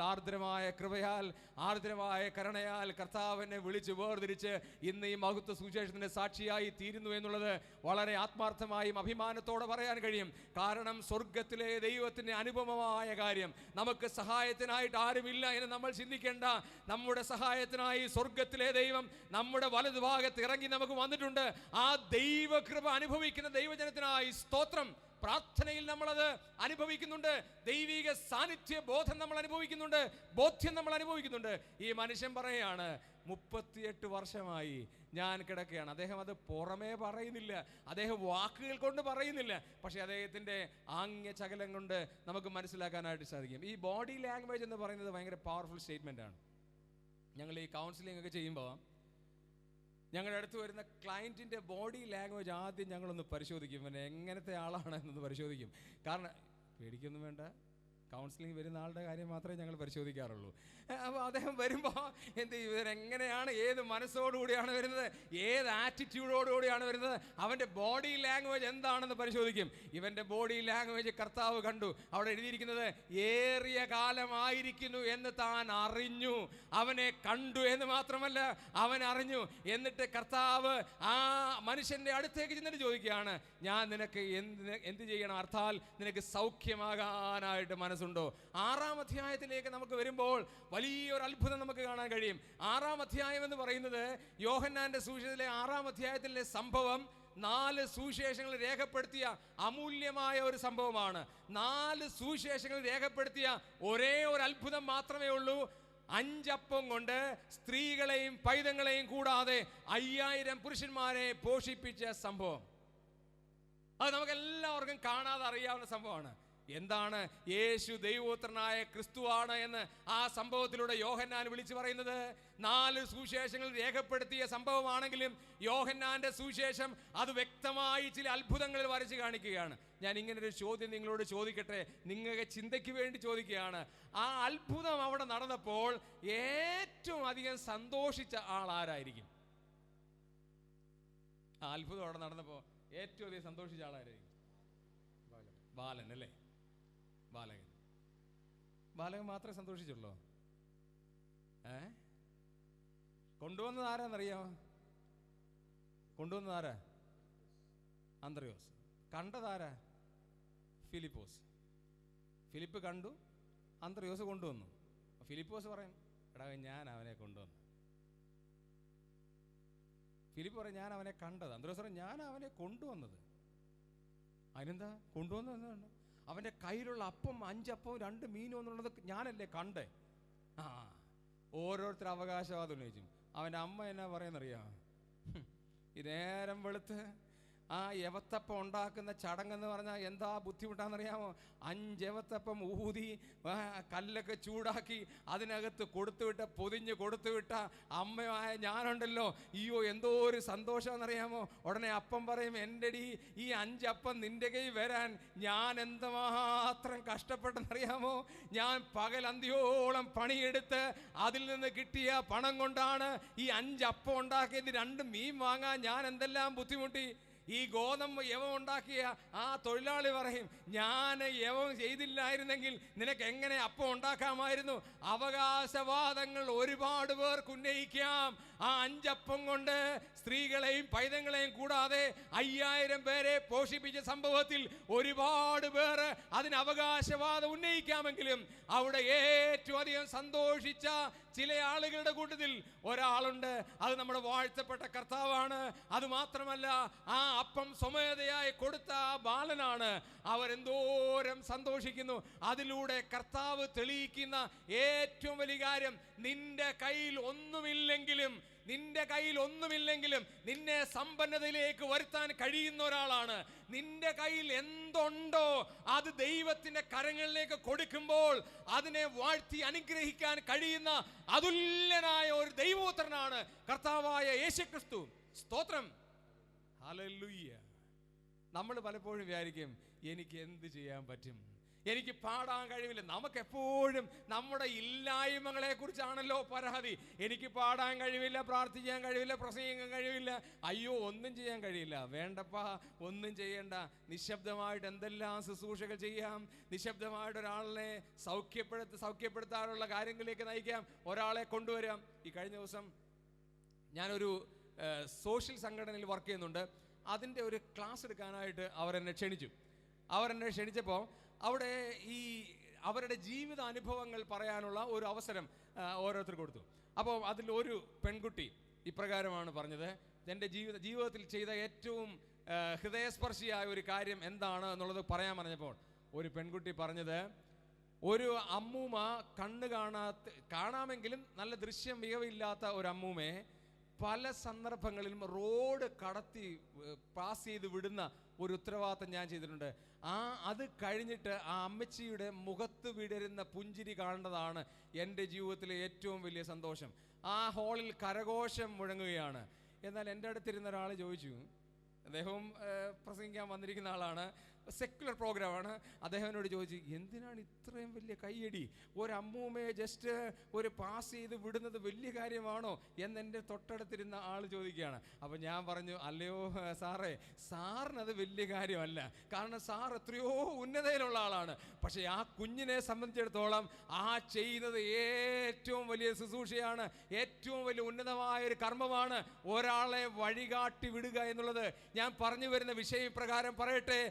ആർദ്രമായ കരുണയാൽ കർത്താവിനെ വിളിച്ച് വേർതിരിച്ച് ഇന്ന് ഈ മഹത്വ സുവിശേഷത്തിൻ്റെ സാക്ഷിയായി തീരുന്നു എന്നുള്ളത് വളരെ ആത്മാർത്ഥമായും അഭിമാനത്തോടെ പറയാൻ കഴിയും. കാരണം സ്വർഗത്തിലെ ദൈവത്തിൻ്റെ അനുപമമായ കാര്യം. നമുക്ക് സഹായത്തിനായിട്ട് ആരുമില്ല എന്ന് നമ്മൾ ചിന്തിക്കേണ്ട. നമ്മുടെ സഹായത്തിനായി സ്വർഗത്തിലെ ദൈവം നമ്മുടെ വലതുഭാഗത്ത് ഇറങ്ങി നമുക്ക് വന്നിട്ടുണ്ട്. ആ ദൈവകൃപ അനുഭവിക്കുന്ന ദൈവജനത്തിനായി സ്തോത്രം. പ്രാർത്ഥനയിൽ നമ്മളത് അനുഭവിക്കുന്നുണ്ട്. ദൈവിക സാന്നിധ്യ ബോധം നമ്മൾ അനുഭവിക്കുന്നുണ്ട്, ബോധ്യം നമ്മൾ അനുഭവിക്കുന്നുണ്ട്. ഈ മനുഷ്യൻ പറയുകയാണ്, 38 വർഷമായി ഞാൻ കിടക്കുകയാണ്. അദ്ദേഹം അത് പുറമേ പറയുന്നില്ല, അദ്ദേഹം വാക്കുകൾ കൊണ്ട് പറയുന്നില്ല, പക്ഷെ അദ്ദേഹത്തിൻ്റെ ആംഗ്യചകലം കൊണ്ട് നമുക്ക് മനസ്സിലാക്കാനായിട്ട് സാധിക്കും. ഈ ബോഡി ലാംഗ്വേജ് എന്ന് പറയുന്നത് ഭയങ്കര പവർഫുൾ സ്റ്റേറ്റ്മെൻ്റ് ആണ്. ഞങ്ങൾ ഈ കൗൺസിലിംഗ് ഒക്കെ ചെയ്യുമ്പോൾ ഞങ്ങളുടെ അടുത്ത് വരുന്ന ക്ലയൻറ്റിൻ്റെ ബോഡി ലാംഗ്വേജ് ആദ്യം ഞങ്ങളൊന്ന് പരിശോധിക്കും. പിന്നെ എങ്ങനത്തെ ആളാണ് എന്നൊന്ന് പരിശോധിക്കും. കാരണം പേടിക്കൊന്നും വേണ്ട, കൗൺസിലിംഗ് വരുന്ന ആളുടെ കാര്യം മാത്രമേ ഞങ്ങൾ പരിശോധിക്കാറുള്ളൂ. അപ്പോൾ അദ്ദേഹം വരുമ്പോൾ എന്ത് ചെയ്യും, ഇവരെങ്ങനെയാണ്, ഏത് മനസ്സോടുകൂടിയാണ് വരുന്നത്, ഏത് ആറ്റിറ്റ്യൂഡോടുകൂടിയാണ് വരുന്നത്, അവൻ്റെ ബോഡി ലാംഗ്വേജ് എന്താണെന്ന് പരിശോധിക്കും. ഇവൻ്റെ ബോഡി ലാംഗ്വേജ് കർത്താവ് കണ്ടു. അവിടെ എഴുതിയിരിക്കുന്നത് ഏറിയ കാലമായിരിക്കുന്നു എന്ന് താൻ അറിഞ്ഞു. അവനെ കണ്ടു എന്ന് മാത്രമല്ല, അവൻ അറിഞ്ഞു. എന്നിട്ട് കർത്താവ് ആ മനുഷ്യൻ്റെ അടുത്തേക്ക് ചെന്നിട്ട് ചോദിക്കുകയാണ്, ഞാൻ നിനക്ക് എന്ത് ചെയ്യണം, അർത്ഥാൽ നിനക്ക് സൗഖ്യമാകാനായിട്ട് മനസ്സുണ്ടോ? 6-ാം അധ്യായത്തിലേക്ക് നമുക്ക് വരുമ്പോൾ വലിയൊരു അത്ഭുതം നമുക്ക് കാണാൻ കഴിയും. 6-ാം അധ്യായം എന്ന് പറയുന്നത് യോഹന്നാന്റെ സുവിശേഷത്തിലെ 6-ാം അധ്യായത്തിലെ സംഭവം 4 സുവിശേഷങ്ങൾ രേഖപ്പെടുത്തിയ അമൂല്യമായ ഒരു സംഭവമാണ്. 4 സുവിശേഷങ്ങൾ രേഖപ്പെടുത്തിയ ഒരേ ഒരു അത്ഭുതം മാത്രമേ ഉള്ളൂ. 5 അപ്പം കൊണ്ട് സ്ത്രീകളെയും പൈതങ്ങളെയും കൂടാതെ 5000 പുരുഷന്മാരെ പോഷിപ്പിച്ച സംഭവം. അത് നമുക്ക് എല്ലാവർക്കും കാണാതെ അറിയാവുന്ന സംഭവമാണ്. എന്താണ് യേശു ദൈവപുത്രനായ ക്രിസ്തുവാണ് എന്ന് ആ സംഭവത്തിലൂടെ യോഹന്നാൻ വിളിച്ചു പറയുന്നത്? 4 സുവിശേഷങ്ങൾ രേഖപ്പെടുത്തിയ സംഭവമാണെങ്കിലും യോഹന്നാന്റെ സുവിശേഷം അത് വ്യക്തമായി ചില അത്ഭുതങ്ങളിൽ വരച്ച് കാണിക്കുകയാണ്. ഞാൻ ഇങ്ങനൊരു ചോദ്യം നിങ്ങളോട് ചോദിക്കട്ടെ, നിങ്ങൾക്ക് ചിന്തയ്ക്ക് വേണ്ടി ചോദിക്കുകയാണ്. ആ അത്ഭുതം അവിടെ നടന്നപ്പോൾ ഏറ്റവും അധികം സന്തോഷിച്ച ആൾ ആരായിരിക്കും? ആ അത്ഭുതം അവിടെ നടന്നപ്പോൾ ഏറ്റവും അധികം സന്തോഷിച്ച ആളായിരിക്കും? ബാലൻ അല്ലേ? ബാലകൻ മാത്രമേ സന്തോഷിച്ചുള്ളൂ. കൊണ്ടുവന്നത് ആരാന്നറിയാമോ? കൊണ്ടുവന്നത് ആരാ? അന്ത്രയോസ്. കണ്ടതാരാ? ഫിലിപ്പോസ്. ഫിലിപ്പ് കണ്ടു, അന്ത്രയോസ് കൊണ്ടുവന്നു. ഫിലിപ്പോസ് പറയും, എടാ ഞാൻ അവനെ കൊണ്ടുവന്നു. ഫിലിപ്പ് പറയും, ഞാൻ അവനെ കണ്ടത്. അന്ത്രയോസ് പറയും, ഞാൻ അവനെ കൊണ്ടുവന്നത്. അതിനെന്താ കൊണ്ടുവന്നത്? അവൻ്റെ കയ്യിലുള്ള അപ്പം 5 അപ്പവും 2 മീനും എന്നുള്ളത് ഞാനല്ലേ കണ്ടേ? ഓരോരുത്തർ അവകാശവാദം ഉന്നയിച്ചു. അവൻ്റെ അമ്മ എന്നാ പറയുന്നറിയാം? ഈ നേരം വെളുത്ത് ആ യവത്തപ്പം ഉണ്ടാക്കുന്ന ചടങ്ങെന്ന് പറഞ്ഞാൽ എന്താ ബുദ്ധിമുട്ടാണെന്നറിയാമോ? 5 യവത്തപ്പം ഊതി കല്ലൊക്കെ ചൂടാക്കി അതിനകത്ത് പൊതിഞ്ഞ് കൊടുത്തുവിട്ട അമ്മയായ ഞാനുണ്ടല്ലോ, അയ്യോ എന്തോ ഒരു സന്തോഷമെന്നറിയാമോ? ഉടനെ അപ്പം പറയും, എൻ്റെ ഈ 5 അപ്പം നിൻ്റെ കൈ വരാൻ ഞാൻ എന്തുമാത്രം കഷ്ടപ്പെട്ടെന്നറിയാമോ? ഞാൻ പകലന്തിയോളം പണിയെടുത്ത് അതിൽ നിന്ന് കിട്ടിയ പണം കൊണ്ടാണ് ഈ 5 അപ്പം ഉണ്ടാക്കിയത്. 2 മീൻ വാങ്ങാൻ ഞാൻ എന്തെല്ലാം ബുദ്ധിമുട്ടി. ഈ ഗോതമ്പ് യവം ഉണ്ടാക്കിയ ആ തൊഴിലാളി പറയും, ഞാൻ യവം ചെയ്തില്ലായിരുന്നെങ്കിൽ നിനക്ക് എങ്ങനെ അപ്പം ഉണ്ടാക്കാമായിരുന്നു? അവകാശവാദങ്ങൾ ഒരുപാട് പേർക്ക് ഉന്നയിക്കാം. ആ 5 അപ്പം കൊണ്ട് സ്ത്രീകളെയും പൈതങ്ങളെയും കൂടാതെ 5000 പേരെ പോഷിപ്പിച്ച സംഭവത്തിൽ ഒരുപാട് പേർ അതിന് അവകാശവാദം ഉന്നയിക്കാമെങ്കിലും അവിടെ ഏറ്റവും അധികം സന്തോഷിച്ച ചില ആളുകളുടെ കൂട്ടത്തിൽ ഒരാളുണ്ട്. അത് നമ്മുടെ വാഴ്ത്തപ്പെട്ട കർത്താവാണ്. അതുമാത്രമല്ല, ആ അപ്പം സ്വമേധയായി കൊടുത്ത ആ ബാലനാണ്. അവരെന്തോരം സന്തോഷിക്കുന്നു. അതിലൂടെ കർത്താവ് തെളിയിക്കുന്ന ഏറ്റവും വലിയ കാര്യം, നിന്റെ കയ്യിൽ ഒന്നുമില്ലെങ്കിലും നിന്നെ സമ്പന്നതയിലേക്ക് വരുത്താൻ കഴിയുന്ന ഒരാളാണ്. നിന്റെ കയ്യിൽ എന്തുണ്ടോ അത് ദൈവത്തിന്റെ കരങ്ങളിലേക്ക് കൊടുക്കുമ്പോൾ അതിനെ വാഴ്ത്തി അനുഗ്രഹിക്കാൻ കഴിയുന്ന അതുല്യനായ ഒരു ദൈവപുത്രനാണ് കർത്താവായ യേശുക്രിസ്തു. സ്തോത്രം, ഹല്ലേലൂയ. നമ്മൾ പലപ്പോഴും വിചാരിക്കും, എനിക്ക് എന്ത് ചെയ്യാൻ പറ്റും, എനിക്ക് പാടാൻ കഴിവില്ല. നമുക്കെപ്പോഴും നമ്മുടെ ഇല്ലായ്മകളെ കുറിച്ചാണല്ലോ പരാതി. എനിക്ക് പാടാൻ കഴിവില്ല, പ്രാർത്ഥിക്കാൻ കഴിവില്ല, പ്രസംഗിക്കാൻ കഴിവില്ല, അയ്യോ ഒന്നും ചെയ്യാൻ കഴിയില്ല. വേണ്ടപ്പാ, ഒന്നും ചെയ്യേണ്ട. നിശബ്ദമായിട്ട് എന്തെല്ലാം ശുശ്രൂഷകൾ ചെയ്യാം. നിശബ്ദമായിട്ട് ഒരാളിനെ സൗഖ്യപ്പെടുത്താനുള്ള കാര്യങ്ങളിലേക്ക് നയിക്കാം, ഒരാളെ കൊണ്ടുവരാം. ഈ കഴിഞ്ഞ ദിവസം ഞാനൊരു സോഷ്യൽ സംഘടനയിൽ വർക്ക് ചെയ്യുന്നുണ്ട്. അതിൻ്റെ ഒരു ക്ലാസ് എടുക്കാനായിട്ട് അവരെന്നെ ക്ഷണിച്ചപ്പോൾ അവിടെ ഈ അവരുടെ ജീവിത അനുഭവങ്ങൾ പറയാനുള്ള ഒരു അവസരം ഓരോരുത്തർ കൊടുത്തു. അപ്പോൾ അതിലൊരു പെൺകുട്ടി ഇപ്രകാരമാണ് പറഞ്ഞത്, എൻ്റെ ജീവിതത്തിൽ ചെയ്ത ഏറ്റവും ഹൃദയസ്പർശിയായ ഒരു കാര്യം എന്താണ് എന്നുള്ളത് പറയാൻ പറഞ്ഞപ്പോൾ ഒരു പെൺകുട്ടി പറഞ്ഞത്, ഒരു അമ്മൂമ്മ കാണാമെങ്കിലും നല്ല ദൃശ്യം മികവില്ലാത്ത ഒരു അമ്മൂമ്മയെ പല സന്ദർഭങ്ങളിലും റോഡ് കടത്തി പാസ് ചെയ്ത് വിടുന്ന ഒരു ഉത്തരവാദിത്തം ഞാൻ ചെയ്തിട്ടുണ്ട്. അത് കഴിഞ്ഞിട്ട് ആ അമ്മച്ചിയുടെ മുഖത്ത് വിടരുന്ന പുഞ്ചിരി കാണുന്നതാണ് എൻ്റെ ജീവിതത്തിലെ ഏറ്റവും വലിയ സന്തോഷം. ആ ഹാളിൽ കരഘോഷം മുഴങ്ങുകയാണ്. എന്നാൽ എൻ്റെ അടുത്തിരുന്ന ഒരാൾ ചോദിച്ചു, അദ്ദേഹവും പ്രസംഗിക്കാൻ വന്നിരിക്കുന്ന ആളാണ്, സെക്യുലർ പ്രോഗ്രാമാണ്. അദ്ദേഹം എന്നോട് ചോദിച്ചു, എന്തിനാണ് ഇത്രയും വലിയ കയ്യടി? ഒരമ്മൂമ്മയെ ജസ്റ്റ് ഒരു പാസ് ചെയ്ത് വിടുന്നത് വലിയ കാര്യമാണോ എന്നെൻ്റെ തൊട്ടടുത്തിരുന്ന ആൾ ചോദിക്കുകയാണ്. അപ്പോൾ ഞാൻ പറഞ്ഞു, അല്ലയോ സാറേ, സാറിനത് വലിയ കാര്യമല്ല. കാരണം സാർ എത്രയോ ഉന്നതയിലുള്ള ആളാണ്. പക്ഷേ ആ കുഞ്ഞിനെ സംബന്ധിച്ചിടത്തോളം ആ ചെയ്യുന്നത് ഏറ്റവും വലിയ ശുശ്രൂഷയാണ്, ഏറ്റവും വലിയ ഉന്നതമായ ഒരു കർമ്മമാണ്. ഒരാളെ വഴികാട്ടി വിടുക എന്നുള്ളത്. ഞാൻ പറഞ്ഞു വരുന്ന വിഷയം പ്രകാരം പറയട്ടെ,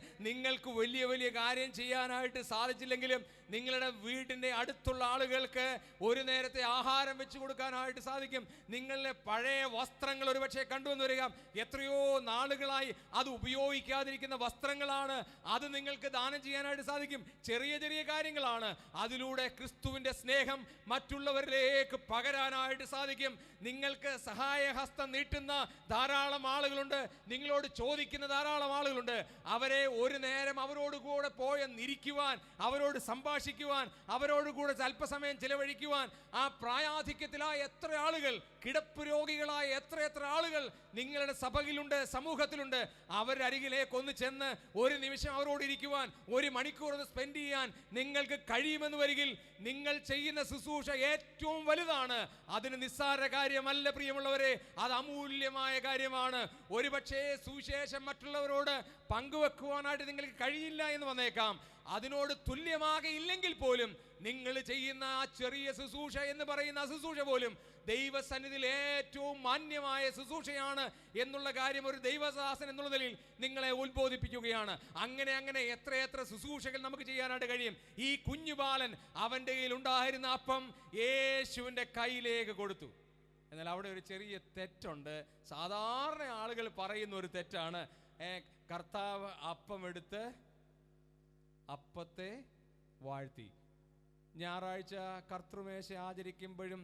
നിങ്ങൾക്ക് വലിയ വലിയ കാര്യം ചെയ്യാനായിട്ട് സാധിച്ചില്ലെങ്കിലും നിങ്ങളുടെ വീടിൻ്റെ അടുത്തുള്ള ആളുകൾക്ക് ഒരു നേരത്തെ ആഹാരം വെച്ച് കൊടുക്കാനായിട്ട് സാധിക്കും. നിങ്ങളുടെ പഴയ വസ്ത്രങ്ങൾ ഒരുപക്ഷെ കണ്ടുവന്ന് വരിക, എത്രയോ നാളുകളായി അത് ഉപയോഗിക്കാതിരിക്കുന്ന വസ്ത്രങ്ങളാണ്, അത് നിങ്ങൾക്ക് ദാനം ചെയ്യാനായിട്ട് സാധിക്കും. ചെറിയ ചെറിയ കാര്യങ്ങളാണ്. അതിലൂടെ ക്രിസ്തുവിൻ്റെ സ്നേഹം മറ്റുള്ളവരിലേക്ക് പകരാനായിട്ട് സാധിക്കും. നിങ്ങൾക്ക് സഹായഹസ്തം നീട്ടുന്ന ധാരാളം ആളുകളുണ്ട്, നിങ്ങളോട് ചോദിക്കുന്ന ധാരാളം ആളുകളുണ്ട്. അവരെ ഒരു നേരം അവരോട് കൂടെ പോയെന്നിരിക്കുവാൻ, അവരോട് സംഭാഷിക്കുവാൻ, അവരോട് കൂടെ അല്പസമയം ചിലവഴിക്കുവാൻ. ആ പ്രായാധിക്യത്തിലായ എത്ര ആളുകൾ, കിടപ്പ് രോഗികളായ എത്ര ആളുകൾ നിങ്ങളുടെ സഭയിലുണ്ട്, സമൂഹത്തിലുണ്ട്. അവരരികിലേക്ക് ഒന്ന് ചെന്ന് ഒരു നിമിഷം അവരോട് ഇരിക്കുവാൻ, ഒരു മണിക്കൂർ ഒന്ന് സ്പെൻഡ് ചെയ്യാൻ നിങ്ങൾക്ക് കഴിയുമെന്ന് വരികിൽ നിങ്ങൾ ചെയ്യുന്ന ശുശ്രൂഷ ഏറ്റവും വലുതാണ്. അതിന് നിസ്സാര കാര്യമല്ല പ്രിയമുള്ളവരെ, അത് അമൂല്യമായ കാര്യമാണ്. ഒരുപക്ഷേ സുവിശേഷം മറ്റുള്ളവരോട് പങ്കുവെക്കുവാനായിട്ട് നിങ്ങൾക്ക് കഴിയില്ല എന്ന് വന്നേക്കാം. അതിനോട് തുല്യമാകയില്ലെങ്കിൽ പോലും നിങ്ങൾ ചെയ്യുന്ന ആ ചെറിയ ശുശ്രൂഷ എന്ന് പറയുന്ന ശുശ്രൂഷ പോലും ദൈവസന്നിധിയിൽ ഏറ്റവും മാന്യമായ ശുശ്രൂഷയാണ് എന്നുള്ള കാര്യം ഒരു ദൈവദാസൻ എന്നുള്ള നിലയിൽ നിങ്ങളെ ഉത്ബോധിപ്പിക്കുകയാണ്. അങ്ങനെ എത്ര ശുശ്രൂഷകൾ നമുക്ക് ചെയ്യാനായിട്ട് കഴിയും. ഈ കുഞ്ഞു ബാലൻ അവൻ്റെ കയ്യിൽ ഉണ്ടായിരുന്ന അപ്പം യേശുവിൻ്റെ കയ്യിലേക്ക് കൊടുത്തു. എന്നാൽ അവിടെ ഒരു ചെറിയ തെറ്റുണ്ട്. സാധാരണ ആളുകൾ പറയുന്ന ഒരു തെറ്റാണ്, കർത്താവ് അപ്പം എടുത്ത് അപ്പത്തെ വാഴ്ത്തി. ഞായറാഴ്ച കർത്തൃമേശ ആചരിക്കുമ്പോഴും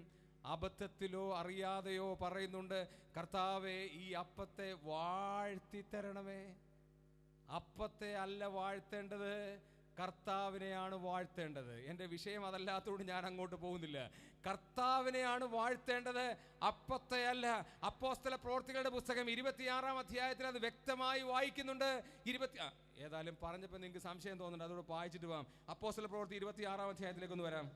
അബദ്ധത്തിലോ അറിയാതെയോ പറയുന്നുണ്ട്, കർത്താവേ ഈ അപ്പത്തെ വാഴ്ത്തി തരണമേ. അപ്പത്തെ അല്ല വാഴ്ത്തേണ്ടത്, കർത്താവിനെയാണ് വാഴ്ത്തേണ്ടത്. എൻ്റെ വിഷയം അതല്ലാത്തതുകൊണ്ട് ഞാൻ അങ്ങോട്ട് പോകുന്നില്ല. കർത്താവിനെയാണ് വാഴ്ത്തേണ്ടത്, അപ്പത്തെ അല്ല. അപ്പോസ്തല പ്രവൃത്തികളുടെ പുസ്തകം 26-ാം അധ്യായത്തിൽ അത് വ്യക്തമായി വായിക്കുന്നുണ്ട്. ഏതായാലും പറഞ്ഞപ്പോൾ നിങ്ങൾക്ക് സംശയം തോന്നുന്നുണ്ട്, അതോട് വായിച്ചിട്ട് പോകാം. അപ്പോസ്തല പ്രവൃത്തി 26-ാം അധ്യായത്തിലേക്ക് ഒന്ന് വരാം.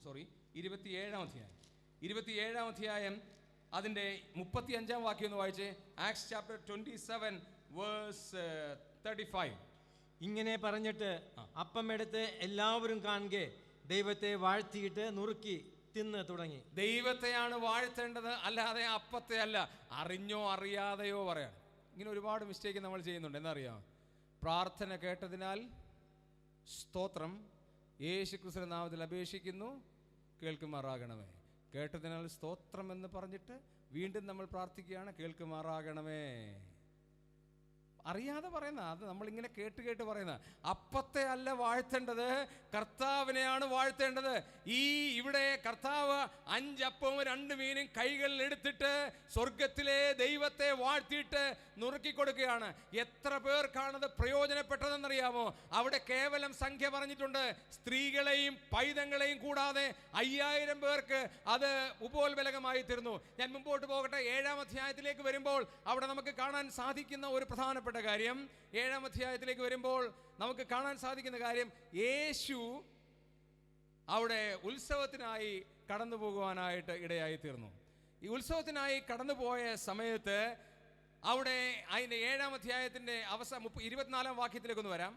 സോറി 27-ാം അധ്യായം അതിൻ്റെ 35-ാം വാക്യം ഒന്ന് വായിച്ചേ. Acts chapter 27 verse 35. ഇങ്ങനെ പറഞ്ഞിട്ട് അപ്പം എടുത്ത് എല്ലാവരും കാണുക ദൈവത്തെ വാഴ്ത്തിയിട്ട് നുറുക്കി തിന്ന് തുടങ്ങി. ദൈവത്തെയാണ് വാഴ്ത്തേണ്ടത്, അല്ലാതെ അപ്പത്തെ അല്ല. അറിഞ്ഞോ അറിയാതെയോ പറയാം. ഇങ്ങനെ ഒരുപാട് മിസ്റ്റേക്ക് നമ്മൾ ചെയ്യുന്നുണ്ട്. എന്നറിയാം, പ്രാർത്ഥന കേട്ടതിനാൽ സ്തോത്രം, യേശുക്രിസ്തുവിന്റെ നാമത്തിൽ അപേക്ഷിക്കുന്നു, കേൾക്കുമാറാകണമേ. കേട്ടതിനാൽ സ്തോത്രം എന്ന് പറഞ്ഞിട്ട് വീണ്ടും നമ്മൾ പ്രാർത്ഥിക്കുകയാണ്, കേൾക്കുമാറാകണമേ. അറിയാതെ പറയുന്ന, അത് നമ്മളിങ്ങനെ കേട്ട് പറയുന്ന. അപ്പത്തെ അല്ല വാഴ്ത്തേണ്ടത്, കർത്താവിനെയാണ് വാഴ്ത്തേണ്ടത്. ഇവിടെ കർത്താവ് 5 അപ്പവും 2 മീനും കൈകളിൽ എടുത്തിട്ട് സ്വർഗത്തിലെ ദൈവത്തെ വാഴ്ത്തിയിട്ട് നുറുക്കി കൊടുക്കുകയാണ്. എത്ര പേർക്കാണത് പ്രയോജനപ്പെട്ടതെന്നറിയാമോ? അവിടെ കേവലം സംഖ്യ പറഞ്ഞിട്ടുണ്ട്. സ്ത്രീകളെയും പൈതങ്ങളെയും കൂടാതെ 5000 പേർക്ക് അത് ഉപോത്ബലകമായി തീർന്നു. ഞാൻ മുമ്പോട്ട് പോകട്ടെ. 7-ാം അധ്യായത്തിലേക്ക് വരുമ്പോൾ അവിടെ നമുക്ക് കാണാൻ സാധിക്കുന്ന ഒരു പ്രധാനപ്പെട്ട കാര്യം, 7-ാം അധ്യായത്തിലേക്ക് വരുമ്പോൾ നമുക്ക് കാണാൻ സാധിക്കുന്ന കാര്യം, യേശു അവിടെ ഉത്സവത്തിനായി കടന്നു പോകുവാനായിട്ട് ഇടയായി തീർന്നു. ഈ ഉത്സവത്തിനായി കടന്നുപോയ സമയത്ത് അവിടെ അതിൻ്റെ 7-ാം അധ്യായത്തിൻ്റെ അവസാനം 24-ാം വാക്യത്തിലേക്കൊന്ന് വരാം.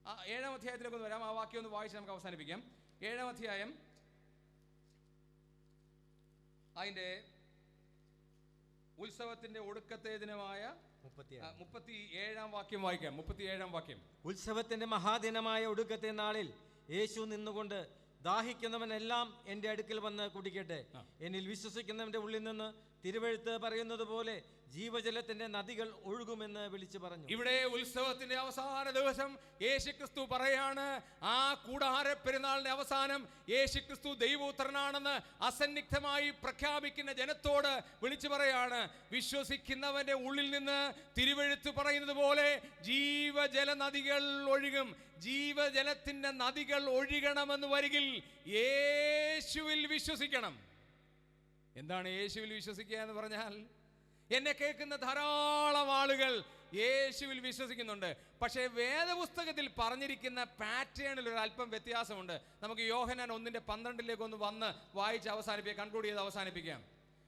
ആ 7-ാം അധ്യായത്തിലേക്കൊന്ന് വരാം. ആ വാക്യം ഒന്ന് വായിച്ച് നമുക്ക് അവസാനിപ്പിക്കാം. 7-ാം അധ്യായം അതിൻ്റെ ഉത്സവത്തിന്റെ ഒടുക്കത്തെ ദിനമായ 37-ാം വാക്യം വായിക്കാം. 37-ാം വാക്യം. ഉത്സവത്തിന്റെ മഹാദിനമായ ഒടുക്കത്തെ നാളിൽ യേശു നിന്നുകൊണ്ട്, ദാഹിക്കുന്നവനെല്ലാം എൻ്റെ അടുക്കൽ വന്ന് കുടിക്കട്ടെ, എന്നിൽ വിശ്വസിക്കുന്നവന്റെ ഉള്ളിൽ നിന്ന് തിരുവെഴുത്ത് പറയുന്നത് പോലെ ജീവജലത്തിന്റെ നദികൾ ഒഴുകുമെന്ന് വിളിച്ചു പറഞ്ഞു. ഇവിടെ ഉത്സവത്തിന്റെ അവസാന ദിവസം യേശുക്രിസ്തു പറയാണ്, ആ കൂടാര പെരുന്നാളിന്റെ അവസാനം യേശുക്രിസ്തു ദൈവപുത്രനാണെന്ന് അസന്നിഗ്ധമായി പ്രഖ്യാപിക്കുന്ന ജനത്തോട് വിളിച്ചു പറയാണ്, വിശ്വസിക്കുന്നവന്റെ ഉള്ളിൽ നിന്ന് തിരുവെഴുത്ത് പറയുന്നത് പോലെ ജീവജല നദികൾ ഒഴുകും. ജീവജലത്തിന്റെ നദികൾ ഒഴുകണമെന്ന് വരികിൽ യേശുവിൽ വിശ്വസിക്കണം. എന്താണ് യേശുവിൽ വിശ്വസിക്കുക എന്ന് പറഞ്ഞാൽ? എന്നെ കേൾക്കുന്ന ധാരാളം ആളുകൾ യേശുവിൽ വിശ്വസിക്കുന്നുണ്ട്. പക്ഷേ വേദപുസ്തകത്തിൽ പറഞ്ഞിരിക്കുന്ന പാറ്റേണിൽ ഒരു അല്പം വ്യത്യാസമുണ്ട്. നമുക്ക് യോഹന്നാൻ 1:12 ഒന്ന് വന്ന് വായിച്ച് അവസാനിപ്പിക്കാം, കൺക്ലൂഡ് ചെയ്ത് അവസാനിപ്പിക്കാം.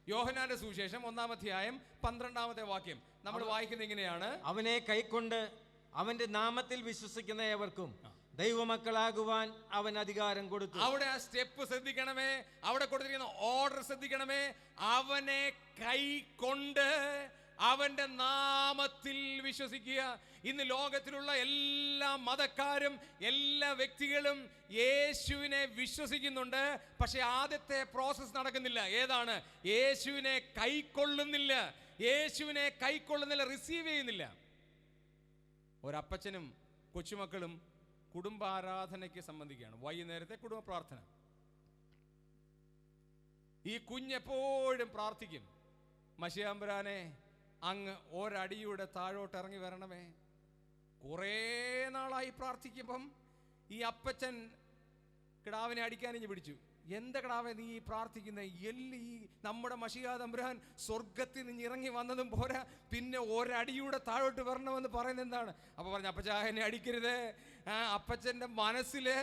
യോഹന്നാന്റെ സുവിശേഷം 1-ാം അധ്യായം 12-ാമത്തെ വാക്യം നമ്മൾ വായിക്കുന്നത് ഇങ്ങനെയാണ്: അവനെ കൈക്കൊണ്ട് അവന്റെ നാമത്തിൽ വിശ്വസിക്കുന്ന ഏവർക്കും ദൈവമക്കളാകുവാൻ അവൻ അധികാരം കൊടുത്തു. അവിടെ ആ സ്റ്റെപ്പ് ശ്രദ്ധിക്കണമേ, അവിടെ കൊടുത്തിരിക്കുന്ന ഓർഡർ ശ്രദ്ധിക്കണമേ. അവനെ കൈക്കൊണ്ട് അവന്റെ നാമത്തിൽ വിശ്വസിക്കുക. ഇന്ന് ലോകത്തിലുള്ള എല്ലാ മതക്കാരും എല്ലാ വ്യക്തികളും യേശുവിനെ വിശ്വസിക്കുന്നുണ്ട്. പക്ഷെ ആദ്യത്തെ പ്രോസസ് നടക്കുന്നില്ല. ഏതാണ്? യേശുവിനെ കൈക്കൊള്ളുന്നില്ല. യേശുവിനെ കൈക്കൊള്ളുന്നില്ല, റിസീവ് ചെയ്യുന്നില്ല. ഒരപ്പച്ചനും കൊച്ചുമക്കളും കുടുംബാരാധനയ്ക്ക് സംബന്ധിക്കുകയാണ്. വൈകുന്നേരത്തെ കുടുംബ പ്രാർത്ഥന. ഈ കുഞ്ഞെപ്പോഴും പ്രാർത്ഥിക്കും, മശിയാമ്പുരാനെ അങ്ങ് ഒരടിയുടെ താഴോട്ട് ഇറങ്ങി വരണമേ. കുറേ നാളായി പ്രാർത്ഥിക്കുമ്പം ഈ അപ്പച്ചൻ കിടാവിനെ അടിക്കാനിഞ്ഞ് പിടിച്ചു. എന്താ കിടാവെ നീ പ്രാർത്ഥിക്കുന്നത്? ഈ നമ്മുടെ മശിഹാ തമ്പുരാൻ സ്വർഗത്തിൽ നിന്ന് ഇറങ്ങി വന്നതും പോരാ, പിന്നെ ഒരടിയുടെ താഴോട്ട് വരണമെന്ന് പറയുന്നത് എന്താണ്? അപ്പോൾ പറഞ്ഞു, അപ്പച്ചാ എന്നെ അടിക്കരുത്. അപ്പച്ചൻ്റെ മനസ്സില്,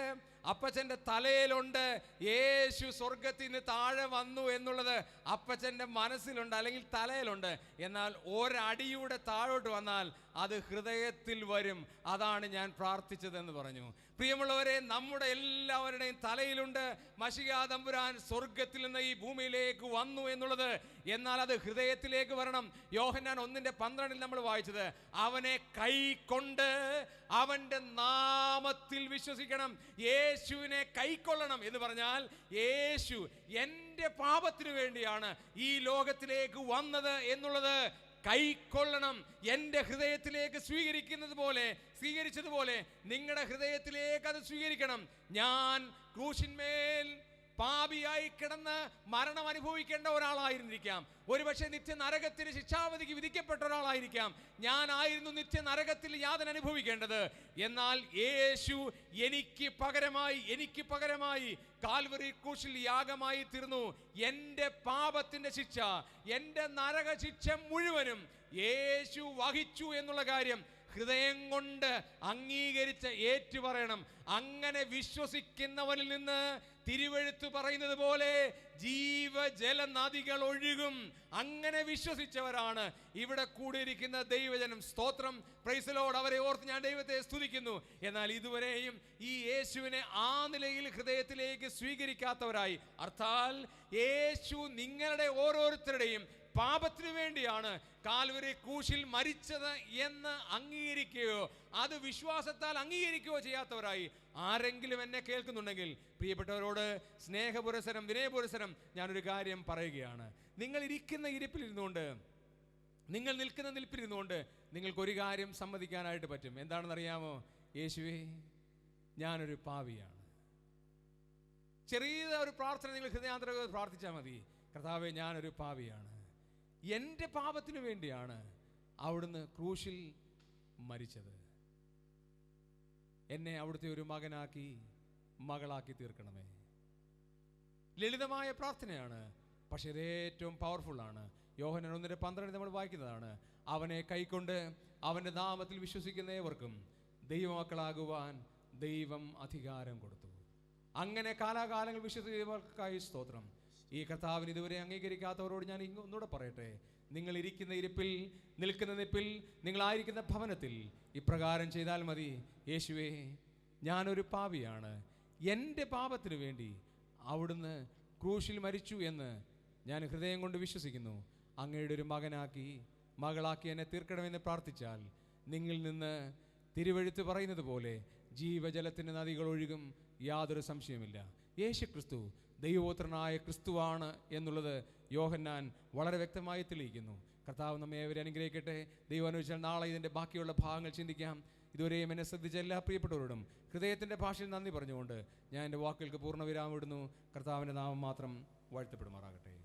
അപ്പച്ചൻ്റെ തലയിലുണ്ട് യേശു സ്വർഗത്തിൽ നിന്ന് താഴെ വന്നു എന്നുള്ളത് അപ്പച്ചൻ്റെ മനസ്സിലുണ്ട്, അല്ലെങ്കിൽ തലയിലുണ്ട്. എന്നാൽ ഒരടിയുടെ താഴോട്ട് വന്നാൽ അത് ഹൃദയത്തിൽ വരും. അതാണ് ഞാൻ പ്രാർത്ഥിച്ചതെന്ന് പറഞ്ഞു. പ്രിയമുള്ളവരെ, നമ്മുടെ എല്ലാവരുടെയും തലയിലുണ്ട് മശിഹാ തമ്പുരാൻ സ്വർഗത്തിൽ നിന്ന് ഈ ഭൂമിയിലേക്ക് വന്നു എന്നുള്ളത്. എന്നാൽ അത് ഹൃദയത്തിലേക്ക് വരണം. യോഹന്നാൻ 1:12 നമ്മൾ വായിച്ചത്, അവനെ കൈക്കൊണ്ട് അവന്റെ നാമത്തിൽ വിശ്വസിക്കണം. യേശുവിനെ കൈക്കൊള്ളണം എന്ന് പറഞ്ഞാൽ യേശു എൻ്റെ പാപത്തിനു വേണ്ടിയാണ് ഈ ലോകത്തിലേക്ക് വന്നത് എന്നുള്ളത് കൈക്കൊള്ളണം. എൻ്റെ ഹൃദയത്തിലേക്ക് സ്വീകരിച്ചതുപോലെ നിങ്ങളുടെ ഹൃദയത്തിലേക്ക് അത് സ്വീകരിക്കണം. ഞാൻ ക്രൂശിന്മേൽ പാപിയായി കിടന്ന് മരണം അനുഭവിക്കേണ്ട ഒരാളായിരുന്നിരിക്കാം. ഒരുപക്ഷെ നിത്യ നരകത്തിന് ശിക്ഷാവധിക്ക് വിധിക്കപ്പെട്ട ഒരാളായിരിക്കാം. ഞാനായിരുന്നു നിത്യ നരകത്തിൽ യാതന അനുഭവിക്കേണ്ടത്. എന്നാൽ യേശു എനിക്ക് പകരമായി കാൽവറി ക്രൂശിൽ യാഗമായി തീർന്നു. എൻ്റെ പാപത്തിന്റെ ശിക്ഷ, എൻ്റെ നരക ശിക്ഷ മുഴുവനും യേശു വഹിച്ചു എന്നുള്ള കാര്യം ഹൃദയം കൊണ്ട് അംഗീകരിച്ച് ഏറ്റുപറയണം. അങ്ങനെ വിശ്വസിക്കുന്നവനിൽ നിന്ന് തിരുവെഴുത്ത് പറയുന്നത് പോലെ ജീവജല നദികൾ ഒഴുകും. അങ്ങനെ വിശ്വസിച്ചവരാണ് ഇവിടെ കൂടിയിരിക്കുന്ന ദൈവജനം. സ്തോത്രം, പ്രൈസ് ദി ലോർഡ്. അവരെ ഓർത്ത് ഞാൻ ദൈവത്തെ സ്തുതിക്കുന്നു. എന്നാൽ ഇതുവരെയും ഈ യേശുവിനെ ആ നിലയിൽ ഹൃദയത്തിലേക്ക് സ്വീകരിക്കാത്തവരായി, അർത്ഥാൽ യേശു നിങ്ങളുടെ ഓരോരുത്തരുടെയും പാപത്തിനു വേണ്ടിയാണ് കാൽവരി ക്രൂശിൽ മരിച്ചത് എന്ന് അംഗീകരിക്കുകയോ അത് വിശ്വാസത്താൽ അംഗീകരിക്കുകയോ ചെയ്യാത്തവരായി ആരെങ്കിലും എന്നെ കേൾക്കുന്നുണ്ടെങ്കിൽ, പ്രിയപ്പെട്ടവരോട് സ്നേഹപുരസരം, വിനയപുരസരം ഞാനൊരു കാര്യം പറയുകയാണ്. നിങ്ങൾ ഇരിക്കുന്ന ഇരിപ്പിലിരുന്നുകൊണ്ട്, നിങ്ങൾ നിൽക്കുന്ന നിൽപ്പിലിരുന്നുകൊണ്ട് നിങ്ങൾക്കൊരു കാര്യം സമ്മതിക്കാനായിട്ട് പറ്റും. എന്താണെന്നറിയാമോ? യേശുവേ, ഞാനൊരു പാപിയാണ്. ചെറിയ ഒരു പ്രാർത്ഥന നിങ്ങൾ ഹൃദയാന്തരം പ്രാർത്ഥിച്ചാൽ മതി. കർത്താവേ, ഞാനൊരു പാപിയാണ്, എൻ്റെ പാപത്തിനു വേണ്ടിയാണ് അവിടുന്ന് ക്രൂശിൽ മരിച്ചത്. എന്നെ അവിടുത്തെ ഒരു മകളാക്കി തീർക്കണമേ. ലളിതമായ പ്രാർത്ഥനയാണ്, പക്ഷേ ഇത് ഏറ്റവും പവർഫുള്ളാണ്. യോഹന്നാൻ 1:12 നമ്മൾ വായിക്കുന്നതാണ്, അവനെ കൈക്കൊണ്ട് അവൻ്റെ നാമത്തിൽ വിശ്വസിക്കുന്ന ഏവർക്കും ദൈവമക്കളാകുവാൻ ദൈവം അധികാരം കൊടുത്തു. അങ്ങനെ കാലാകാലങ്ങൾ വിശ്വസിച്ചവർക്കായി സ്തോത്രം. ഈ കർത്താവിന് ഇതുവരെ അംഗീകരിക്കാത്തവരോട് ഞാൻ ഒന്നുകൂടെ പറയട്ടെ, നിങ്ങൾ ഇരിക്കുന്ന ഇരിപ്പിൽ, നിൽക്കുന്ന നിപ്പിൽ, നിങ്ങളായിരിക്കുന്ന ഭവനത്തിൽ ഇപ്രകാരം ചെയ്താൽ മതി. യേശുവേ, ഞാനൊരു പാപിയാണ്, എൻ്റെ പാപത്തിനു വേണ്ടി അവിടുന്ന് ക്രൂശിൽ മരിച്ചു എന്ന് ഞാൻ ഹൃദയം കൊണ്ട് വിശ്വസിക്കുന്നു. അങ്ങയുടെ ഒരു മകളാക്കി എന്നെ തീർക്കണമെന്ന് പ്രാർത്ഥിച്ചാൽ നിങ്ങളിൽ നിന്ന് തിരുവെഴുത്ത് പറയുന്നത് പോലെ ജീവജലത്തിൻ്റെ നദികൾ ഒഴുകും, യാതൊരു സംശയമില്ല. യേശുക്രിസ്തു ദൈവപുത്രനായ ക്രിസ്തുവാണ് എന്നുള്ളത് യോഹന്നാൻ വളരെ വ്യക്തമായി തെളിയിക്കുന്നു. കർത്താവ് നമ്മെ ഏവരെ അനുഗ്രഹിക്കട്ടെ. ദൈവം അനുവദിച്ചാൽ നാളെ ഇതിൻ്റെ ബാക്കിയുള്ള ഭാഗങ്ങൾ ചിന്തിക്കാം. ഇതുവരെയും എന്നെ ശ്രദ്ധിച്ച എല്ലാ പ്രിയപ്പെട്ടവരോടും ഹൃദയത്തിൻ്റെ ഭാഷയിൽ നന്ദി പറഞ്ഞുകൊണ്ട് ഞാൻ എൻ്റെ വാക്കുകൾക്ക് പൂർണ്ണവിരാമം ഇടുന്നു. കർത്താവിൻ്റെ നാമം മാത്രം വാഴ്ത്തപ്പെടുമാറാകട്ടെ.